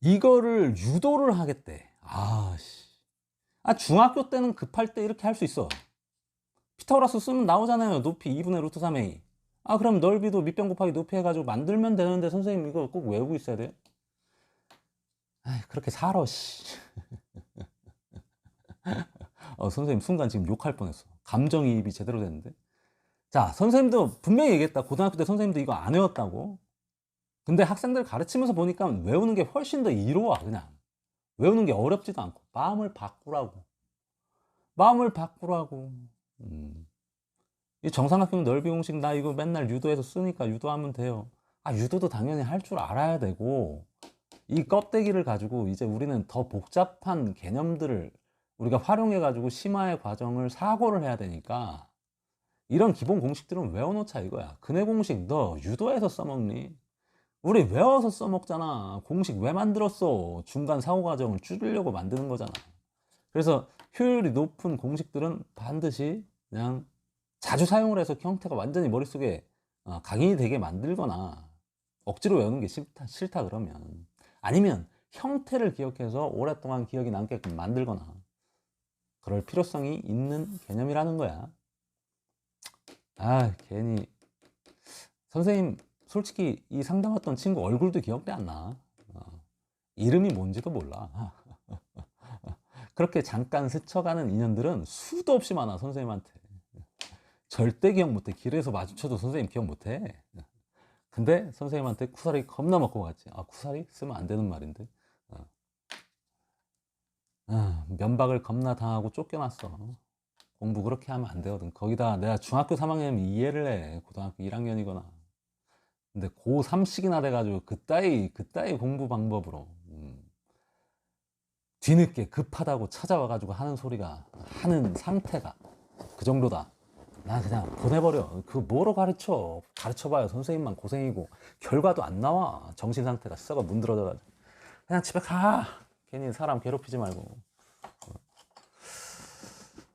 이거를 유도를 하겠대. 중학교 때는 급할 때 이렇게 할 수 있어. 피타고라스 쓰면 나오잖아요. 높이 2분의 루트 3a. 그럼 넓이도 밑변 곱하기 높이 해가지고 만들면 되는데 선생님 이거 꼭 외우고 있어야 돼요? 그렇게 살아 씨. 선생님 순간 지금 욕할 뻔했어. 감정이입이 제대로 됐는데. 자 선생님도 분명히 얘기했다. 고등학교 때 선생님도 이거 안 외웠다고. 근데 학생들 가르치면서 보니까 외우는 게 훨씬 더 이로워. 그냥 외우는 게 어렵지도 않고 마음을 바꾸라고. 이 정삼각형 넓이 공식 나 이거 맨날 유도해서 쓰니까 유도하면 돼요. 유도도 당연히 할 줄 알아야 되고 이 껍데기를 가지고 이제 우리는 더 복잡한 개념들을 우리가 활용해 가지고 심화의 과정을 사고를 해야 되니까 이런 기본 공식들은 외워놓자 이거야. 근해 공식 너 유도해서 써먹니? 우리 외워서 써먹잖아. 공식 왜 만들었어? 중간 사고 과정을 줄이려고 만드는 거잖아. 그래서 효율이 높은 공식들은 반드시 그냥 자주 사용을 해서 형태가 완전히 머릿속에 각인이 되게 만들거나 억지로 외우는 게 싫다 그러면 아니면 형태를 기억해서 오랫동안 기억이 남게끔 만들거나 그럴 필요성이 있는 개념이라는 거야. 괜히 선생님 솔직히 이 상담했던 친구 얼굴도 기억이 안 나. 이름이 뭔지도 몰라. 그렇게 잠깐 스쳐가는 인연들은 수도 없이 많아 선생님한테. 절대 기억 못해. 길에서 마주쳐도 선생님 기억 못해. 근데 선생님한테 쿠사리 겁나 먹고 갔지. 아, 쿠사리 쓰면 안 되는 말인데. 면박을 겁나 당하고 쫓겨났어. 공부 그렇게 하면 안 되거든. 거기다 내가 중학교 3학년이면 이해를 해. 고등학교 1학년이거나. 근데 고3씩이나 돼가지고 그따위 공부 방법으로 뒤늦게 급하다고 찾아와가지고 하는 소리가, 하는 상태가 그 정도다. 나 그냥 보내버려. 그 뭐로 가르쳐봐요. 선생님만 고생이고 결과도 안 나와. 정신 상태가 썩어 문드러져가지고. 그냥 집에 가. 괜히 사람 괴롭히지 말고.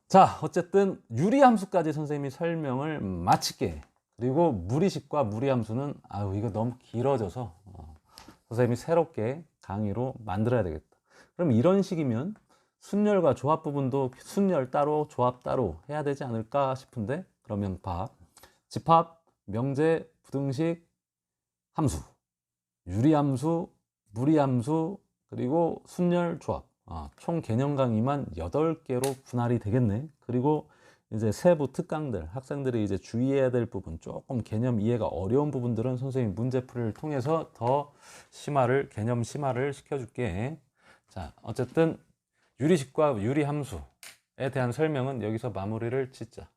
자, 어쨌든 유리함수까지 선생님이 설명을 마칠게. 그리고 무리식과 무리함수는 아유 이거 너무 길어져서 선생님이 새롭게 강의로 만들어야 되겠다. 그럼 이런 식이면 순열과 조합 부분도 순열 따로 조합 따로 해야 되지 않을까 싶은데, 그러면 봐. 집합, 명제, 부등식, 함수, 유리함수, 무리함수, 그리고 순열, 조합. 총 개념 강의만 8개로 분할이 되겠네. 그리고 이제 세부 특강들, 학생들이 이제 주의해야 될 부분, 조금 개념 이해가 어려운 부분들은 선생님 문제풀이를 통해서 더 개념 심화를 시켜줄게. 자, 어쨌든 유리식과 유리함수에 대한 설명은 여기서 마무리를 짓자.